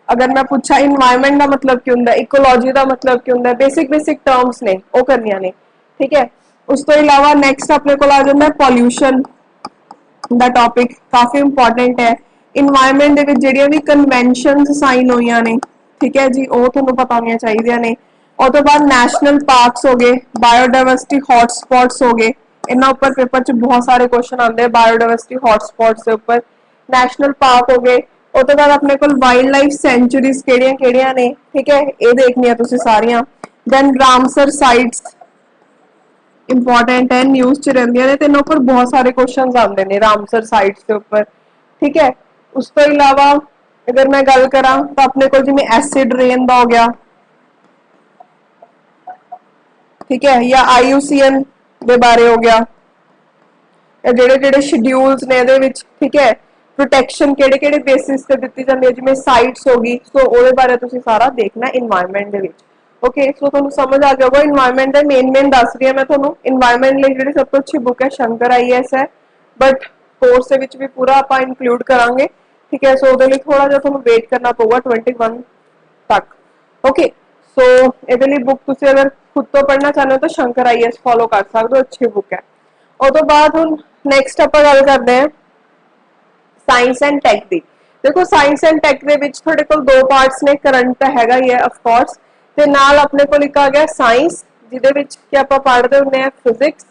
अगर मैं पूछा इन्वायरमेंट का मतलब की होंगे, इकोलॉजी का मतलब की होंगे, बेसिक बेसिक टर्म्स ने वो करनिया ने। ठीक है, उस तो इलावा नैक्सट अपने को आ जाता है पॉल्यूशन का टॉपिक, काफी इंपॉर्टेंट है। इन्वायरमेंट के जिहड़ियां भी कन्वेंशन साइन हुई ने, ठीक है जी, वो तुहानूं पता होनी चाहिए ने। और तो बाद नैशनल पार्क्स हो गए, बायोडाइवर्सिटी हॉटस्पॉट्स हो गए, इन्होंने उपर पेपर च बहुत सारे क्वेश्चन आते हैं बायोडाइवर्सिटी हॉटस्पॉट्स के उपर। नैशनल पार्क हो गए, और तो बाद अपने को वाइल्ड लाइफ सेंचुरीज केड़ियां ने, ठीक है, ये देखनी तुसीं सारियां। दैन रामसर साइट्स इंपॉर्टेंट है, न्यूज़ च रहिंदियां ने, ते इन्हां उपर बहुत सारे क्वेश्चन आते हैं रामसर साइट्स के उपर। ठीक है, उस तो इलावा अगर मैं गल करा तो अपने को जिवें एसिड रेन का हो गया, ठीक है, या IUCN के बारे हो गया, जेडे जेडे शेड्यूल्स ने इहदे विच, ठीक है, प्रोटैक्शन केड़े केड़े बेसिस ते दित्ती जांदी है, जिवें साइट्स होगी, सो ओहदे बारे तुसीं सारा देखना इन्वायरमेंट दे विच। ओके, सो तुहानूं समझ आ गया होगा इन्वायरमेंट दे मेन दस रही है मैं तुहानूं। इन्वायरमेंट लई जिहड़ी सब तो अच्छी बुक है शंकर IAS है, बट कोर्स दे विच भी पूरा आपां इंक्लूड करांगे। ठीक है, सो ਉਹਦੇ ਲਈ थोड़ा ਜਿਹਾ ਤੁਹਾਨੂੰ वेट करना पऊगा 21 तक। ओके, सो ਇਹਦੇ ਲਈ बुक ਤੁਸੀਂ अगर खुद तो पढ़ना चाहते हो तो शंकर IAS फॉलो कर सकते हो, अच्छी बुक है। और तो बाद हुण नैक्सट आपां गल करते हैं साइंस एंड टैक दी। देखो साइंस एंड टैक दे विच तुहाडे कोल दो पार्ट्स ने, करंट तो हैगा ही है ऑफ कोर्स, ते नाल अपने कोल एक आ गया साइंस, जिहदे विच कि आपां पढ़दे हुंदे हैं फिजिक्स,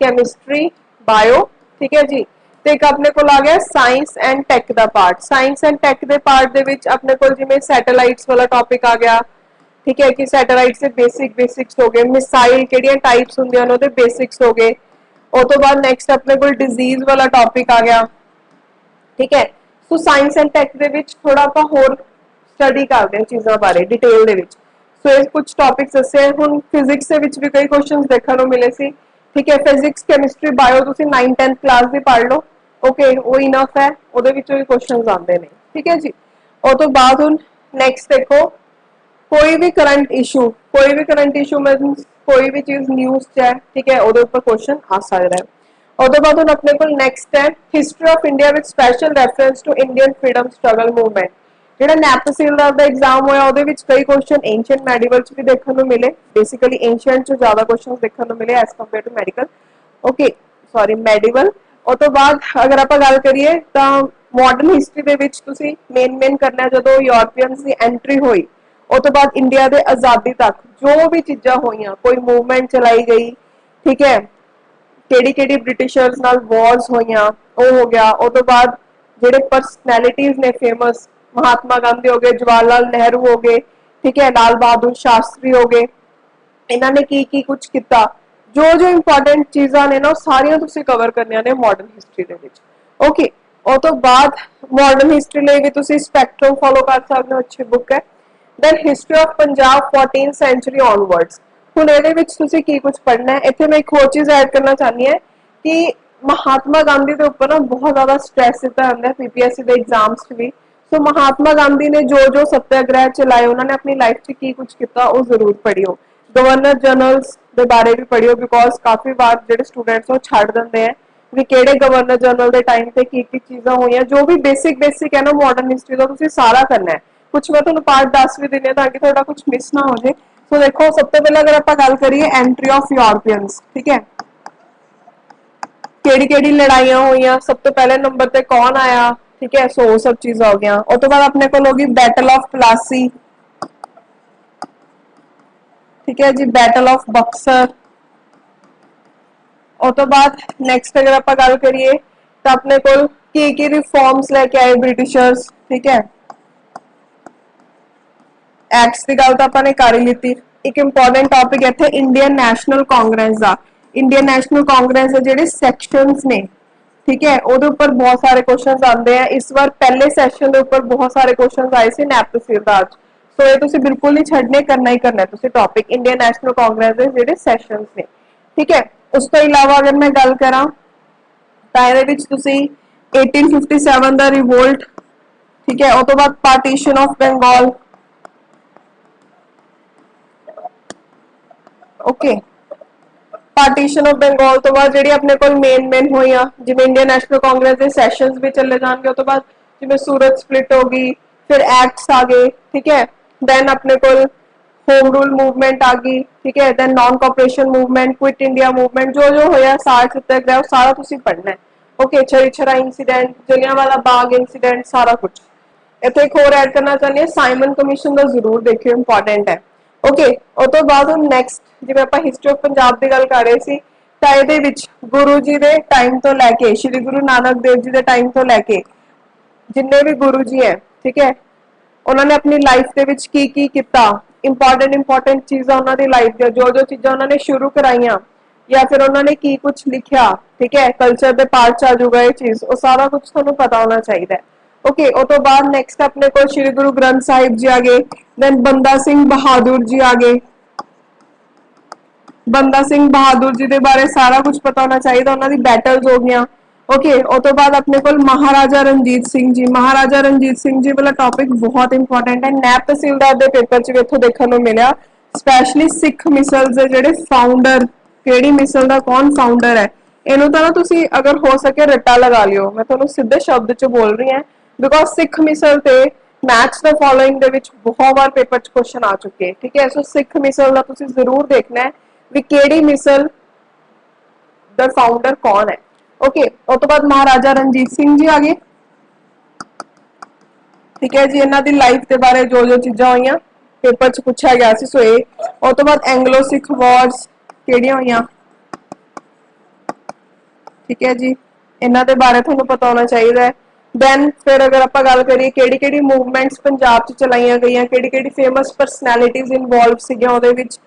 केमिस्ट्री, बायो। ठीक है जी, तो एक अपने को आ गया साइंस एंड टैक का पार्ट। साइंस एंड टैक के पार्ट दे विच अपने को जिवें सैटेलाइट्स वाला टॉपिक आ गया, ठीक है, कि सैटेलाइट से बेसिक्स हो गए, मिसाइल केड़ियां टाइप्स हुंदियां ने उहदे बेसिक्स हो गए। और तो बाद नैक्सट अपने को डिजीज वाला टॉपिक आ गया। ठीक है, सो साइंस एंड टैक दे विच थोड़ा आपां होर स्टडी करते हैं चीज़ों बारे डिटेल दे विच। सो ये कुछ टॉपिक्स दस्से। हुण फिजिक्स दे विच भी कई क्वेश्चन देखने को मिले सी। ठीक है, फिजिक्स केमिस्ट्री बायो तुसीं 9th 10th क्लास भी पढ़ लो। ओके, वो इनफ है, उहदे विचों भी क्वेश्चन आते हैं। ठीक है जी, और तो बाद हुण नैक्सट देखो कोई भी करंट इशू मीनस कोई भी चीज न्यूज़ च है, ठीक है, उहदे उपर क्वेश्चन आ सकता है। और तो बाद अपने को नैक्सट है history of India with special reference to Indian freedom struggle movement. जो नैप तहसीलदार का एग्जाम होया उहदे विच कई क्वेश्चन एंशिएंट मेडिवल च भी देखने को मिले, बेसिकली एंशिएंट च ज्यादा क्वेश्चन देखने को मिले as compare to medical. Okay, sorry medieval. और तो बाद अगर आप गल करिए तो मॉडर्न हिस्टरी दे विच तुसीं मेन करना जो यूरोपियंस की एंट्री हुई, और तो बाद इंडिया के आज़ादी तक जो भी चीज़ां हुई, कोई मूवमेंट चलाई गई, ठीक है, केड़ी केड़ी ब्रिटिशर्स नाल वॉर्स हुई, वो हो गया। और तो बाद जेडे परसनैलिटीज ने फेमस, महात्मा गांधी हो गए, जवाहरलाल नेहरू हो गए, ठीक है, लाल बहादुर शास्त्री हो गए, इन्होंने की कुछ किया, जो जो इंपॉर्टेंट चीज़ां ने ना सारियां तुसीं कवर करनियां ने मॉडर्न हिस्टरी दे विच। ओके, और तो बाद मॉडर्न हिस्टरी लिए भी तुसीं स्पैक्ट्रम फॉलो कर सकते हो, अच्छी बुक है। Then history of Punjab 14th century onwards. हुण इहदे विच तुसीं की कुछ पढ़ना है। इत्थे मैं एक होर चीज़ ऐड करना चाहनी है कि महात्मा गांधी के उपर ना बहुत ज्यादा स्ट्रैस दिता जाता है PPSC के एग्जाम्स भी। सो महात्मा गांधी ने जो जो सत्याग्रह चलाए, उन्होंने अपनी लाइफ च की कुछ किया, वो जरूर पढ़ियो। गवर्नर जनरल्स के बारे भी पढ़ियो, बिकॉज काफ़ी बार जो स्टूडेंट्स वो छड्ड देंदे हैं भी किहड़े गवर्नर जनरल के टाइम पे की चीज़ां हुई, जो भी बेसिक है ना मॉडर्न हिस्टरी का तुसीं सारा करना है। कुछ मैं तुहानूं पार्ट दस भी दिने ताकि तुहाडा कुछ मिस ना हो जाए। सो देखो सब तो पहले अगर आप गल करिए एंट्री ऑफ यूरोपियंस, ठीक है, केड़ी केड़ी लड़ाइयां हुई, सब तो पहले नंबर पे कौन आया, ठीक है, सो सब चीज़ां हो गया। और तो बाद अपने को होगी बैटल ऑफ प्लासी, ठीक है जी, बैटल ऑफ बक्सर। और तो बाद नैक्सट अगर आप गल करिए तो अपने को की रिफॉर्म्स लेके आए ब्रिटिशर्स, ठीक है, एक्ट्स की गल तो आपने कर ही ली। एक इंपॉर्टेंट टॉपिक इत्थे इंडियन नैशनल कांग्रेस का। इंडियन नैशनल कांग्रेस के जेडे सैक्शंस ने, ठीक है, उहदे उपर बहुत सारे क्वेश्चन आते हैं। इस बार पहले सैशन के उपर बहुत सारे क्वेश्चन आए थे नैप तहसीलदार। सो ये तुसीं बिल्कुल नहीं छड्डने, करना ही करना तुसीं टॉपिक इंडियन नैशनल कांग्रेस के जेडे सैशंस ने। ठीक है, उस तो इलावा अगर मैं गल करा तो इहदे विच तुसीं 1857 ਦਾ ਰਿਵੋल्ट, ठीक है। उस तो बाद partition of Bengal, okay. Partition of Bengal तो बाद जी अपने को मेन हुई जिवें इंडियन नेशनल कांग्रेस के सैशनस भी चले जाएंगे, उस तो बाद जिवें सूरत स्प्लिट होगी, फिर एक्ट्स आ गए, ठीक है। दैन अपने को होम रूल मूवमेंट आ गई, ठीक है। Then non cooperation movement, quit India movement, जो होया सार सत्याग्रह सारा तुसीं पढ़ना है, ओके। छरी छरा इंसीडेंट, जलियांवाला बाग इंसीडेंट, सारा कुछ। इत्थे एक होर ऐड करना चाहते हैं, साइमन कमीशन का जरूर देखियो, इंपॉर्टेंट है, ओके। उस तो बाद हम नैक्सट जिवें आपां हिस्टरी ऑफ पंजाब की गल कर रहे सी, तां इहदे विच गुरु जी के टाइम तो लैके श्री गुरु नानक देव जी के टाइम तो लैके जिन्ने भी गुरु जी है, ठीक है, उन्होंने अपनी लाइफ के विच की किता, इंपॉर्टेंट चीज़ां उन्हां दी लाइफ दी जो चीज़ां उन्होंने शुरू कराइयां या फिर उन्होंने की कुछ लिखिया, ठीक है, कल्चर के पार्ट च आ जाऊगा ये चीज़, वो सारा कुछ तुहानूं पता होना चाहिए, ओके। उस तो बाद नैक्सट अपने को श्री गुरु ग्रंथ साहिब जी आ गए, दैन बंदा सिंह बहादुर जी आ गए। बंदा सिंह बहादुर जी के बारे सारा कुछ पता होना चाहिए, उन्होंने बैटल्स हो गई, ओके। उस तो बाद अपने को महाराजा रणजीत सिंह जी, महाराजा रणजीत सिंह जी वाला टॉपिक बहुत इंपॉर्टेंट है, नैब तहसीलदार के पेपर च भी इत्थों देखने को मिला, स्पैशली सिख मिसल्स के जिहड़े फाउंडर, किहड़ी मिसल का कौन फाउंडर है, इनू तो ना तुसी अगर हो सके रट्टा लगा लियो, मैं तुहानूं सीधे शब्द च बोल रही हूँ, बिकॉज सिख मिसल ते मैच द फॉलोइंग दे विच बहुत बार पेपर च क्वेश्चन आ चुके, ठीक है। सो सिख मिसल का तुसी जरूर देखना है भी केड़ी मिसल द फाउंडर कौन है, ओके। उस तो बाद महाराजा रणजीत सिंह जी आ गए, ठीक है जी। इन्हां दी लाइफ के बारे जो चीज़ां होईयां पेपर च पूछा गया सी, सो ये। उस तो बाद एंग्लो सिख वॉर्स केड़ियां होईयां, ठीक है जी, इन्हां दे बारे तुहानूं पता होना चाहिए। दैन फिर अगर आप गल करिए किहड़ी किहड़ी मूवमेंट्स पंजाब च चलाइयां गईयां, किहड़ी किहड़ी फेमस परसनैलिटीज इनवॉल्व सीगियां उहदे विच,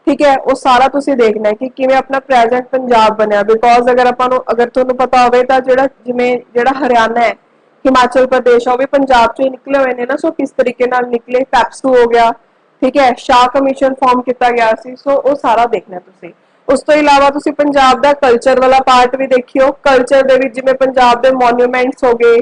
ठीक है, वो सारा तुसीं देखना है कि किवें अपना प्रेजेंट पंजाब बनया। बिकॉज अगर अगर तुहानूं पता होवे तां जिहड़ा हरियाणा है, हिमाचल प्रदेश है, वो भी पंजाब चों ही निकले हुए ने ना, सो किस तरीके नाल निकले, पैप्सू हो गया, ठीक है, शाह कमीशन फॉर्म किया गया सी, सो वो सारा देखना है तुसीं। उस तो इलावा तुसीं पंजाब दा कल्चर वाला पार्ट भी देखियो, कल्चर दे विच जिवें पंजाब दे मॉन्यूमेंट्स हो गए,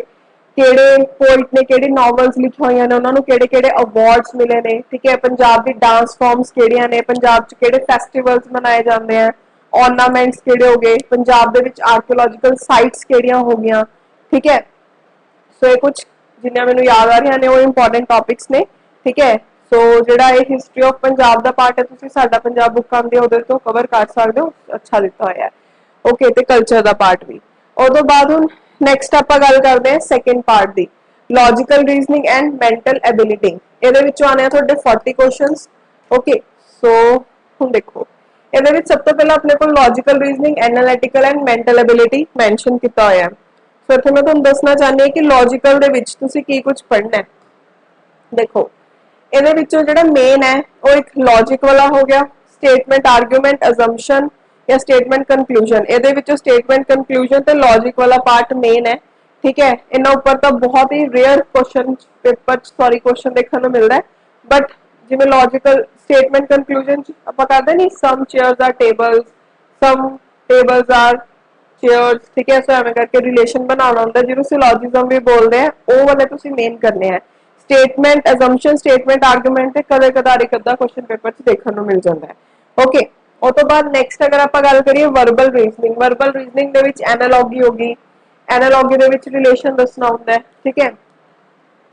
किहड़े पोइट ने किहड़ी नॉवल्स लिखी हुई ने, उन्होंने किहड़े किहड़े अवार्ड्स मिले ने, ठीक है। पंजाब दी डांस फॉर्म्स किहड़ियां ने, पंजाब च किहड़े फेस्टिवल्स मनाए जाते हैं, ऑर्नामेंट्स किहड़े हो गए, पंजाब दे विच आर्कियोलॉजिकल साइट्स किहड़ियां हो गईयां, ठीक है। सो ये कुछ जिन्नियां मैनूं याद आ रही ने वो इंपॉर्टेंट टॉपिक्स ने, ठीक है। सो जिहड़ा ये हिस्टरी ऑफ पंजाब दा पार्ट है तुसीं साडा पंजाब बुक आंदी है उहदे तो कवर कर सकदे हो, अच्छा दिता होया है, ओके। ते कल्चर दा पार्ट भी। उस तो बाद हुण नैक्सट आपां गल करदे हां सैकेंड पार्ट दी, logical reasoning and mental ability. इहदे विचों आने तुहाडे 40 क्वेश्चंस, ओके। सो हुण देखो इहदे विच सब तो पहला अपने को logical reasoning, analytical and mental ability mention किया होया है। सो इत्थे मैं तुहानूं दसना चाहनी हां कि लॉजिकल दे विच तुसीं की कुछ पढ़ना है। देखो इहदे विचों जिहड़ा मेन है वो एक लॉजिक वाला हो गया, स्टेटमेंट आर्गूमेंट असम्पशन या स्टेटमेंट कंक्लूजन। इहदे विचों स्टेटमेंट कंक्लूजन ते लॉजिक वाला पार्ट मेन है, ठीक है। इन्हां उपर तो बहुत ही rare question paper sorry question देखने को मिलता है, बट जिवें लॉजिकल स्टेटमेंट कंक्लूजन आपां करदे नहीं, some chairs are tables, some tables are chairs, ठीक है। सो एवें करके रिलेशन बनाना होंदा जिहनूं सिलॉजिज्म भी बोलते हैं, वो वाले तुसीं मेन करने हैं। स्टेटमेंट असम्पशन, स्टेटमेंट आर्गूमेंट ते कदे कदार एक अद्धा क्वेश्चन पेपर च देखने को मिल जाता है, ओके। उस तो बाद नैक्सट अगर आप गल करिए वर्बल रीजनिंग, वर्बल रीजनिंग दे विच एनालॉगी होगी, एनालॉगी दे विच रिलेशन दसना होंदा है, ठीक है।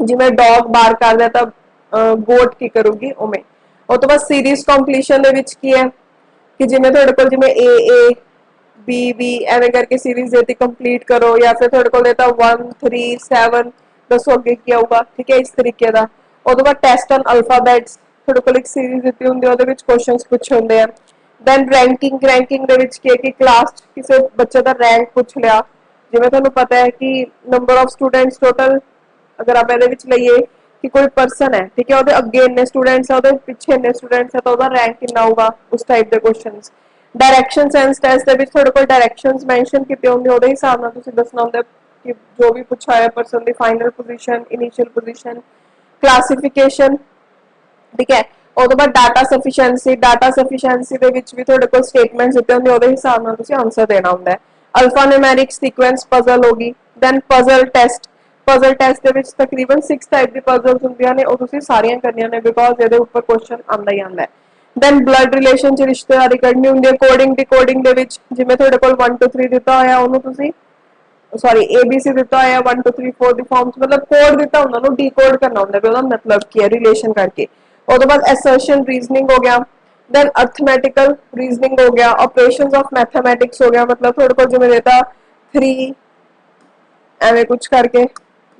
जिवें डॉग बार करदा तां गोट की करूगी उवें। उस तो बाद सीरीज कंप्लीशन दे विच की है कि जिवें तुहाडे कोल जिवें ए बी बी एवें करके सीरीज देती कंप्लीट करो, या फिर तुहाडे कोल देता 1 3 7 दसो अगे की आऊगा, ठीक है, इस तरीके का। उस तो बाद टेस्ट ऑन अल्फाबैट्स तुहाडे कोल एक सीरीज दी हुंदी उहदे विच क्वेश्चंस पूछे हुंदे आ। दैन रैंकिंग, रैंकिंग दे विच की है कि क्लास किसी बच्चे का रैंक पूछ लिया, जिवें तुहानूं पता है कि नंबर ऑफ स्टूडेंट्स टोटल अगर आप इहदे विच लईए कि कोई पर्सन है, ठीक है, उहदे अगे इन्ने स्टूडेंट्स है, उहदे पिछे इन्ने स्टूडेंट्स है, तो उहदा रैंक कितना होगा, उस टाइप के क्वेश्चंस। डायरैक्शन सेंस टेस्ट दे विच तुहाडे कोल डायरैक्शंस मैंशन कीते होंगे, उहदे हिसाब नाल तुसीं दसना हुंदा कि जो भी पूछा है person the final position, initial position, classification, ठीक है। उस तो बाद डाटा सफिशिएंसी, डाटा सफिशिएंसी दे विच भी तुहाडे कोल स्टेटमेंट्स दित्ते होंगे, उहदे हिसाब नाल तुसीं आंसर देना हुंदा है। अल्फा न्यूमेरिक सीक्वेंस पजल होगी, ਦੈਨ ਪਜ਼ਲ ਟੈਸਟ ਦੇ ਵਿੱਚ ਤਕਰੀਬਨ 6 ਟਾਈਪ ਦੀ ਪਜ਼ਲਸ ਹੁੰਦੀਆਂ ਨੇ, ਉਹ ਤੁਸੀਂ ਸਾਰੀਆਂ ਕਰਨੀਆਂ ਨੇ ਬਿਕੋਜ਼ ਇਹਦੇ ਉੱਪਰ ਕੁਐਸਚਨ ਆਉਂਦਾ ਹੀ ਆਉਂਦਾ ਹੈ। ਦੈਨ ਬਲੱਡ ਰਿਲੇਸ਼ਨ ਚ ਰਿਸ਼ਤੇਦਾਰੀ ਕੱਢਣੀ ਹੁੰਦੀ ਹੈ। ਕੋਡਿੰਗ ਡਿਕੋਡਿੰਗ ਦੇ ਵਿੱਚ ਜਿਵੇਂ ਤੁਹਾਡੇ ਕੋਲ 1 2 3 ਦਿੱਤਾ ਹੋਇਆ ਉਹਨੂੰ ਤੁਸੀਂ ਸੌਰੀ ABC ਦਿੱਤਾ ਹੋਇਆ 1 2 3 4 ਦੀ ਫਾਰਮਸ ਮਤਲਬ ਕੋਡ ਦਿੱਤਾ ਹੁੰਦਾ, ਉਹਨੂੰ ਡੀਕੋਡ ਕਰਨਾ ਹੁੰਦਾ ਵੀ ਉਹਦਾ ਮਤਲਬ ਕੀ ਹੈ ਰਿਲੇਸ਼ਨ ਕਰਕੇ। ਉਹਦੇ ਬਾਅਦ ਐਸਰਸ਼ਨ ਰੀਜ਼ਨਿੰਗ ਹੋ ਗਿਆ, ਦੈਨ ਅਰਥਮੈਟਿਕਲ ਰੀਜ਼ਨਿੰਗ ਹੋ ਗਿਆ, ਆਪਰੇਸ਼ਨਸ ਆਫ ਮੈਥਮੈਟਿਕਸ ਹੋ ਗਿਆ, ਮਤਲਬ ਤੁਹਾਡੇ ਕੋਲ ਜਿਵੇਂ ਦੇਤਾ 3 ਐਵੇਂ ਕੁਝ ਕਰਕੇ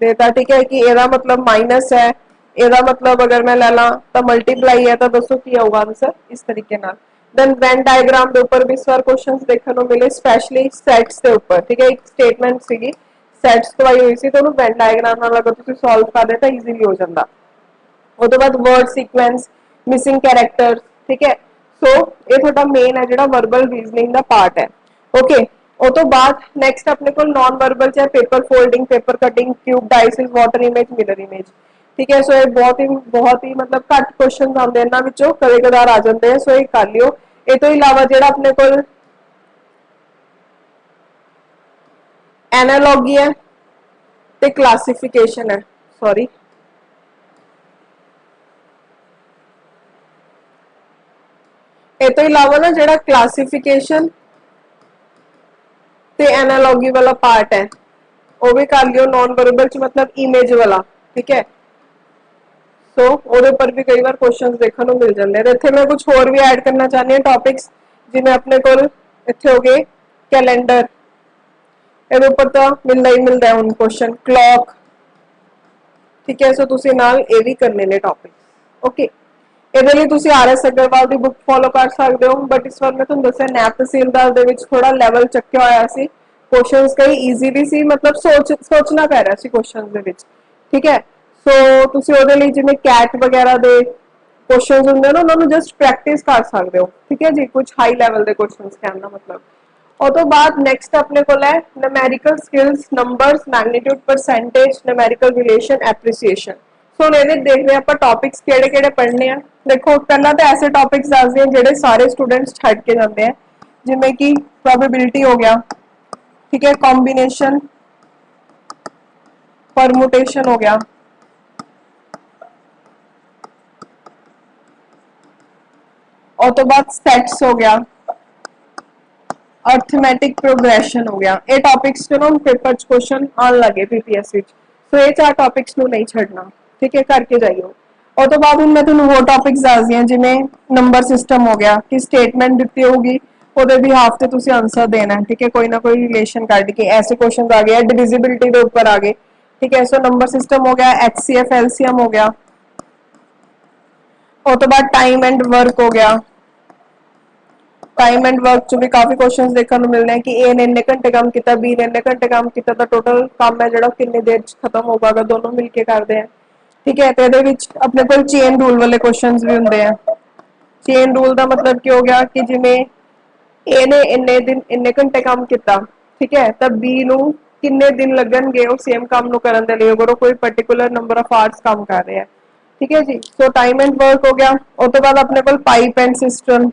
ਦੇਤਾ, ਠੀਕ ਹੈ ਕਿ ਇਹਦਾ ਮਤਲਬ ਮਾਈਨਸ ਹੈ, ਇਹਦਾ ਮਤਲਬ ਅਗਰ ਮੈਂ ਲੈ ਲਾਂ ਤਾਂ ਮਲਟੀਪਲਾਈ ਹੈ, ਤਾਂ ਦੱਸੋ ਕੀ ਆਊਗਾ ਆਨਸਰ ਇਸ ਤਰੀਕੇ ਨਾਲ। ਦੈਨ ਵੈਨ ਡਾਇਗਰਾਮ ਦੇ ਉੱਪਰ ਵੀ ਸਰ ਕੁਐਸਚਨਸ ਦੇਖਣ ਨੂੰ ਮਿਲੇ ਸਪੈਸ਼ਲੀ ਸੈਟਸ ਦੇ ਉੱਪਰ, ਠੀਕ ਹੈ ਇੱਕ ਸਟੇਟਮੈਂਟ ਸੀਗੀ ਸੈਟਸ ਤੋਂ ਆਈ ਹੋਈ ਸੀ ਤੇ ਉਹਨੂੰ ਵੈਨ ਡਾਇਗਰਾਮ ਨਾਲ ਅਗਰ ਤੁਸੀਂ ਸੋਲਵ ਕਰਦੇ ਤਾਂ ਈਜ਼ੀਲੀ ਹੋ ਜਾਂਦਾ। ਉਹਦੇ ਬਾਅਦ ਵਰਡ ਸੀਕੁਐਂਸ, ਮਿਸਿੰਗ ਕੈਰੈਕਟਰ, ਠੀਕ ਹੈ ਸੋ ਇਹ ਤੁਹਾਡਾ ਮੇਨ ਹੈ ਜਿਹੜਾ ਵਰਬਲ ਰੀਜ਼ਨਿੰਗ ਦਾ ਪਾਰਟ ਹੈ। ਓਕੇ, ਉਹ ਤੋਂ ਬਾਅਦ ਨੈਕਸਟ ਆਪਣੇ ਕੋਲ ਨਾਨ ਵਰਬਲ ਚ ਹੈ paper folding, paper cutting, cube dices, water image, mirror image, ਠੀਕ ਹੈ। ਸੋ ਇਹ ਬਹੁਤ ਹੀ ਮਤਲਬ ਘੱਟ ਕੁਐਸਚਨਸ ਆਉਂਦੇ ਇਹਨਾਂ ਵਿੱਚੋਂ, ਕਦੇ ਕਦਾਰ ਆ ਜਾਂਦੇ ਆ, ਸੋ ਇਹ ਕਰ ਲਿਓ। ਇਹ ਤੋਂ ਇਲਾਵਾ ਜਿਹੜਾ ਆਪਣੇ ਕੋਲ ਐਨਾਲੌਗੀ ਹੈ ਤੇ ਕਲਾਸੀਫਿਕੇਸ਼ਨ ਹੈ, ਸੌਰੀ ਇਹ ਤੋਂ ਇਲਾਵਾ ਨਾ ਜਿਹੜਾ ਕਲਾਸੀਫਿਕੇਸ਼ਨ ਤੇ ਐਨਾਲੌਗੀ ਵਾਲਾ ਪਾर्ट है ਉਹ ਵੀ ਕਰ ਲਿਓ ਨॉन वर्बल ਚ मतलब इमेज वाला, ठीक है सो ਉਹਦੇ ਉੱਪਰ ਵੀ ਕਈ ਵਾਰ ਕੁਐਸਚਨਸ ਦੇਖਣ ਨੂੰ ਮਿਲ ਜਾਂਦੇ ਨੇ। ਇੱਥੇ ਮੈਂ ਕੁਝ ਹੋਰ ਵੀ ਐਡ ਕਰਨਾ ਚਾਹਨੀ ਹਾਂ ਟੌਪਿਕਸ, ਜਿਵੇਂ ਆਪਣੇ ਕੋਲ ਇੱਥੇ ਹੋ ਗਏ ਕੈਲੰਡਰ, ਇਹਦੇ ਉੱਪਰ ਤਾਂ ਮਿਲਦਾ ਹੀ ਮਿਲਦਾ ਹੁਣ ਕੁਐਸਚਨ, ਕਲੌਕ, ਠੀਕ ਹੈ ਸੋ ਤੁਸੀਂ ਨਾਲ ਇਹ ਵੀ ਕਰਨੇ ਨੇ ਟੌਪਿਕਸ। ਓਕੇ, ਇਹਦੇ ਲਈ ਤੁਸੀਂ RS ਅਗਰਵਾਲ ਦੀ ਬੁੱਕ ਫੋਲੋ ਕਰ ਸਕਦੇ ਹੋ, ਬਟ ਇਸ ਵਾਰ ਮੈਂ ਤੁਹਾਨੂੰ ਦੱਸਿਆ ਨੈਬ ਤਹਿਸੀਲਦਾਰ ਦੇ ਵਿੱਚ ਥੋੜਾ ਲੈਵਲ ਚੱਕਿਆ ਹੋਇਆ ਸੀ, ਕੁਐਸਚਨਸ ਕਈ ਈਜ਼ੀ ਵੀ ਸੀ, ਮਤਲਬ ਸੋਚਣਾ ਪੈ ਰਿਹਾ ਸੀ ਕੁਐਸਚਨਸ ਦੇ ਵਿੱਚ, ਠੀਕ ਹੈ ਸੋ ਤੁਸੀਂ ਉਹਦੇ ਲਈ ਜਿਵੇਂ ਕੈਟ ਵਗੈਰਾ ਦੇ ਕੁਐਸਚਨਸ ਹੁੰਦੇ ਨੇ ਉਹਨਾਂ ਨੂੰ ਜਸਟ ਪ੍ਰੈਕਟਿਸ ਕਰ ਸਕਦੇ ਹੋ, ਠੀਕ ਹੈ ਜੀ, ਕੁਝ ਹਾਈ ਲੈਵਲ ਦੇ ਕੁਐਸਚਨਸ ਕਹਿਣ ਦਾ ਮਤਲਬ। ਉਹ ਤੋਂ ਬਾਅਦ ਨੈਕਸਟ ਆਪਣੇ ਕੋਲ ਹੈ numerical skills, numbers, magnitude, percentage, numerical relation, appreciation. So ਹੁਣ ਇਹਦੇ ਦੇਖਦੇ ਆਪਾਂ ਟੌਪਿਕਸ ਕਿਹੜੇ ਕਿਹੜੇ ਪੜ੍ਹਨੇ ਆ। ਦੇਖੋ ਪਹਿਲਾਂ ਤਾਂ ਐਸੇ ਟੌਪਿਕਸ ਦੱਸਦੇ ਆ ਜਿਹੜੇ ਸਾਰੇ ਸਟੂਡੈਂਟਸ ਛੱਡ ਕੇ ਜਾਂਦੇ ਆ, ਜਿਵੇਂ ਕਿ ਪ੍ਰੋਬੇਬਿਲਿਟੀ ਹੋ ਗਿਆ, ठीक है कॉम्बिनेशन, परमुटेशन हो गया, और तो बाद सेट्स हो गया, अर्थमेटिक प्रोग्रेशन हो गया। ये टॉपिक्स जो ना पेपर क्वेश्चन आने लगे पीपीएससी सो ये 4 टॉपिक्स ਨੂੰ नहीं छड़ना, ठीक है करके जाइयो। और तो बाद मैं ਤੁਹਾਨੂੰ ਹੋਰ टॉपिक्स ਦੱਸ ਦਿਆਂ ਜਿਵੇਂ नंबर सिस्टम हो गया कि स्टेटमेंट ਦਿੱਤੀ ਹੋਊਗੀ ਉਹਦੇ ਵੀ ਹਾਫ ਤੇ ਤੁਸੀਂ ਆंसर देना है, ठीक है कोई ना कोई रिलेशन ਕੱਢ के ऐसे क्वेश्चंस आ गए, डिविजिबिलिटी ਦੇ ਉੱਪਰ आ गए, ठीक है सो नंबर सिस्टम हो गया, एचसीएफ एलसीएम हो गया। और तो बाद टाइम एंड वर्क हो गया, टाइम एंड वर्क ਚ ਵੀ ਕਾਫੀ ਕੁਐਸਚਨਸ ਦੇਖਣ ਨੂੰ ਮਿਲਦੇ ਆ ਕਿ A ਨੇ ਇੰਨੇ ਘੰਟੇ ਕੰਮ ਕੀਤਾ, B ਨੇ ਇੰਨੇ ਘੰਟੇ ਕੰਮ ਕੀਤਾ ਤਾਂ ਟੋਟਲ ਕੰਮ ਹੈ ਜਿਹੜਾ ਕਿੰਨੇ ਦੇਰ ਚ ਖਤਮ ਹੋਗਾ ਅਗਰ ਦੋਨੋਂ ਮਿਲ ਕੇ ਕਰਦੇ ਆ, ਠੀਕ ਹੈ। ਤੇ ਇਹਦੇ ਵਿੱਚ ਆਪਣੇ ਕੋਲ ਚੇਨ ਰੂਲ ਵਾਲੇ ਕੁਐਸਚਨਸ ਵੀ ਹੁੰਦੇ ਆ। ਚੇਨ ਰੂਲ ਦਾ ਮਤਲਬ ਕੀ ਹੋ ਗਿਆ ਕਿ ਜਿਵੇਂ A ਨੇ ਇੰਨੇ ਦਿਨ ਇੰਨੇ ਘੰਟੇ ਕੰਮ ਕੀਤਾ, ਠੀਕ ਹੈ ਤਾਂ B ਨੂੰ ਕਿੰਨੇ ਦਿਨ ਲੱਗਣਗੇ ਉਹ ਸੇਮ ਕੰਮ ਨੂੰ ਕਰਨ ਦੇ ਲਈ ਅਗਰ ਉਹ ਕੋਈ ਪਾਰਟਿਕੂਲਰ ਨੰਬਰ ਆਫ ਆਵਰਸ ਕੰਮ ਕਰ ਰਿਹਾ ਹੈ, ठीक है जी सो टाइम एंड वर्क हो गया। और तो बाद अपने को पाइप एंड सिस्टम,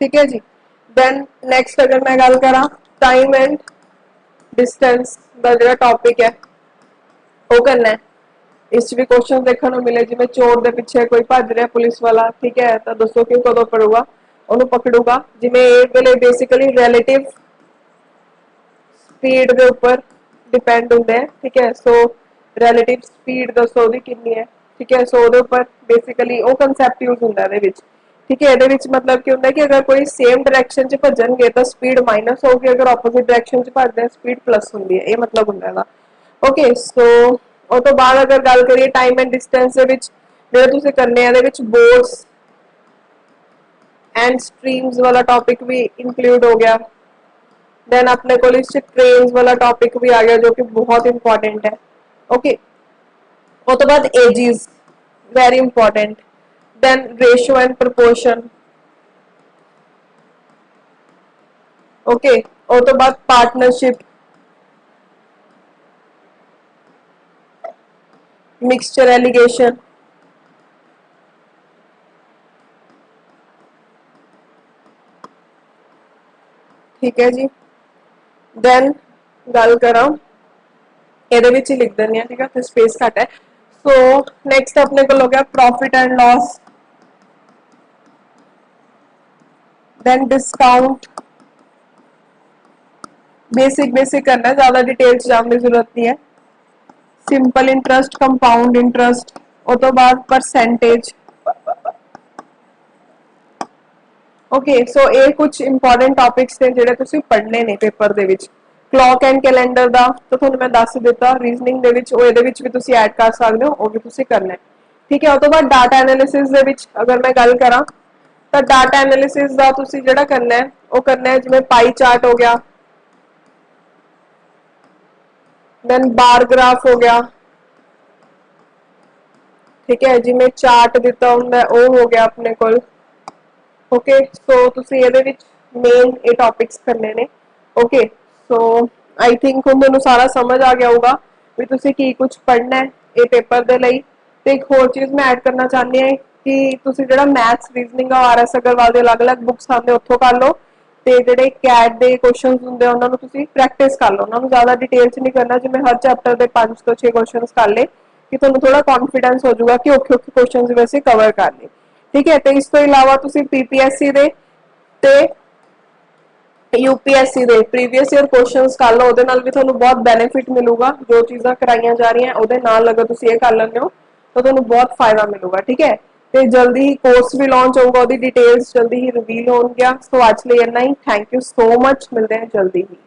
ठीक है जी। देन नेक्स्ट अगर मैं गल करा टाइम एंड डिस्टेंस का जो टॉपिक है वो करना है, इस भी क्वेश्चन देखने को मिले जिवें चोर के पीछे कोई भज रहा पुलिस वाला, ठीक है तो दसो कि कदों पड़ूगा ਉਹਨੂੰ पकड़ूगा, जिवें ਇਹ ਵੇਲੇ बेसिकली रिलेटिव स्पीड के ऊपर डिपेंड होंगे है, ठीक है सो रिलेटिव स्पीड दसो भी कितनी है, ठीक है सो ऊपर बेसिकली वो कंसैप्ट यूज होंगे है, ठीक है ये मतलब की होंगे कि अगर कोई सेम डायरेक्शन च भजनगे तो स्पीड माइनस होगी, अगर ऑपोजिट डायरेक्शन च भजते स्पीड प्लस होंगी है, ये मतलब होंगे। ओके सो उस तो बाद अगर गल करिए टाइम एंड डिस्टेंस जो तुम करने बोर्ड्स एंड स्ट्रीम्स वाला टॉपिक भी इंक्लूड हो गया। देन अपने को ट्रेन्स वाला टॉपिक भी आ गया जो कि बहुत इंपॉर्टेंट है। ओके उस तो बाद ages very important, then ratio and proportion, okay उस तो बाद पार्टनरशिप, मिक्सचर एलिगेशन, ठीक है जी। दैन गल करा ਇਹਦੇ ਵਿੱਚ ਹੀ ਲਿਖ ਦਿੰਦੇ ਆ, ਠੀਕ ਹੈ, ਤੇ ਸਪੇਸ ਘੱਟ ਹੈ। ਸੋ ਨੈਕਸਟ ਆਪਣੇ ਕੋਲ ਹੋ ਗਿਆ profit and loss, then discount, basic basic करना है, ज्यादा डिटेल जाने की जरूरत नहीं है। सिंपल इंटरेस्ट, कंपाउंड इंटरेस्ट, और तो बाद परसेंटेज। ओके, सो ये कुछ इंपॉर्टेंट टॉपिक्स ने जिहड़े तुसीं पढ़ने ने paper they which. Clock and calendar दा तो तुहानूं मैं दस दिता, रीजनिंग दे विच ओह इहदे विच भी तुसीं ऐड कर सकदे हो, ओह भी तुसीं करना है, ठीक है। उस तो बाद डाटा एनालिसिस दे विच अगर मैं गल करां तो डाटा एनालिसिस दा तुसीं जिहड़ा करना है वो करना है जिवें पाई चार्ट हो गया, देन बार ग्राफ हो गया, ठीक है, जिवें चार्ट दिता हुंदा वो हो गया अपने कोल। ओके, सो तुसीं इहदे विच मेन ये टॉपिक्स करने ने। ओके, सो आई थिंक हुण तुहानूं सारा समझ आ गया होगा भी तुसीं की कुछ पढ़ना है ये पेपर दे लई। ते एक होर चीज़ मैं ऐड करना चाहनी है कि तुसीं जिहड़ा मैथ्स रीजनिंग RS अग्रवाल दे अलग अलग बुक्स आते उत्थों कर लो, ते जिहड़े कैट दे क्वेश्चन हुंदे उन्हां नूं तुसीं प्रैक्टिस कर लो, उन्हां नूं ज़्यादा डिटेल च नहीं करना, जिवें हर चैप्टर दे 5 तो 6 क्वेश्चन कर ले कि तुहानूं थोड़ा कॉन्फिडेंस हो जाऊगा कि औखे औखे क्वेश्चन वैसे कवर कर ले, ठीक है। तो इस तो इलावा तुसीं PPSC दे ते UPSC दे प्रीवियस ईयर क्वेश्चंस कर लो, ਉਹਦੇ ਨਾਲ भी ਤੁਹਾਨੂੰ बहुत बेनिफिट मिलूगा। जो चीज़ां कराइयां जा रही हैं ਉਹਦੇ ਨਾਲ अगर तुसीं ये कर लेंदे हो तो ਤੁਹਾਨੂੰ बहुत फायदा मिलूगा, ठीक है। ਤੇ जल्दी ही कोर्स भी लॉन्च होगा, ਉਹਦੀ डिटेल्स जल्दी ही रिवील होणगियां। सो आज ਲਈ ਇੰਨਾ ही, थैंक यू सो मच, मिलते हैं जल्दी ही।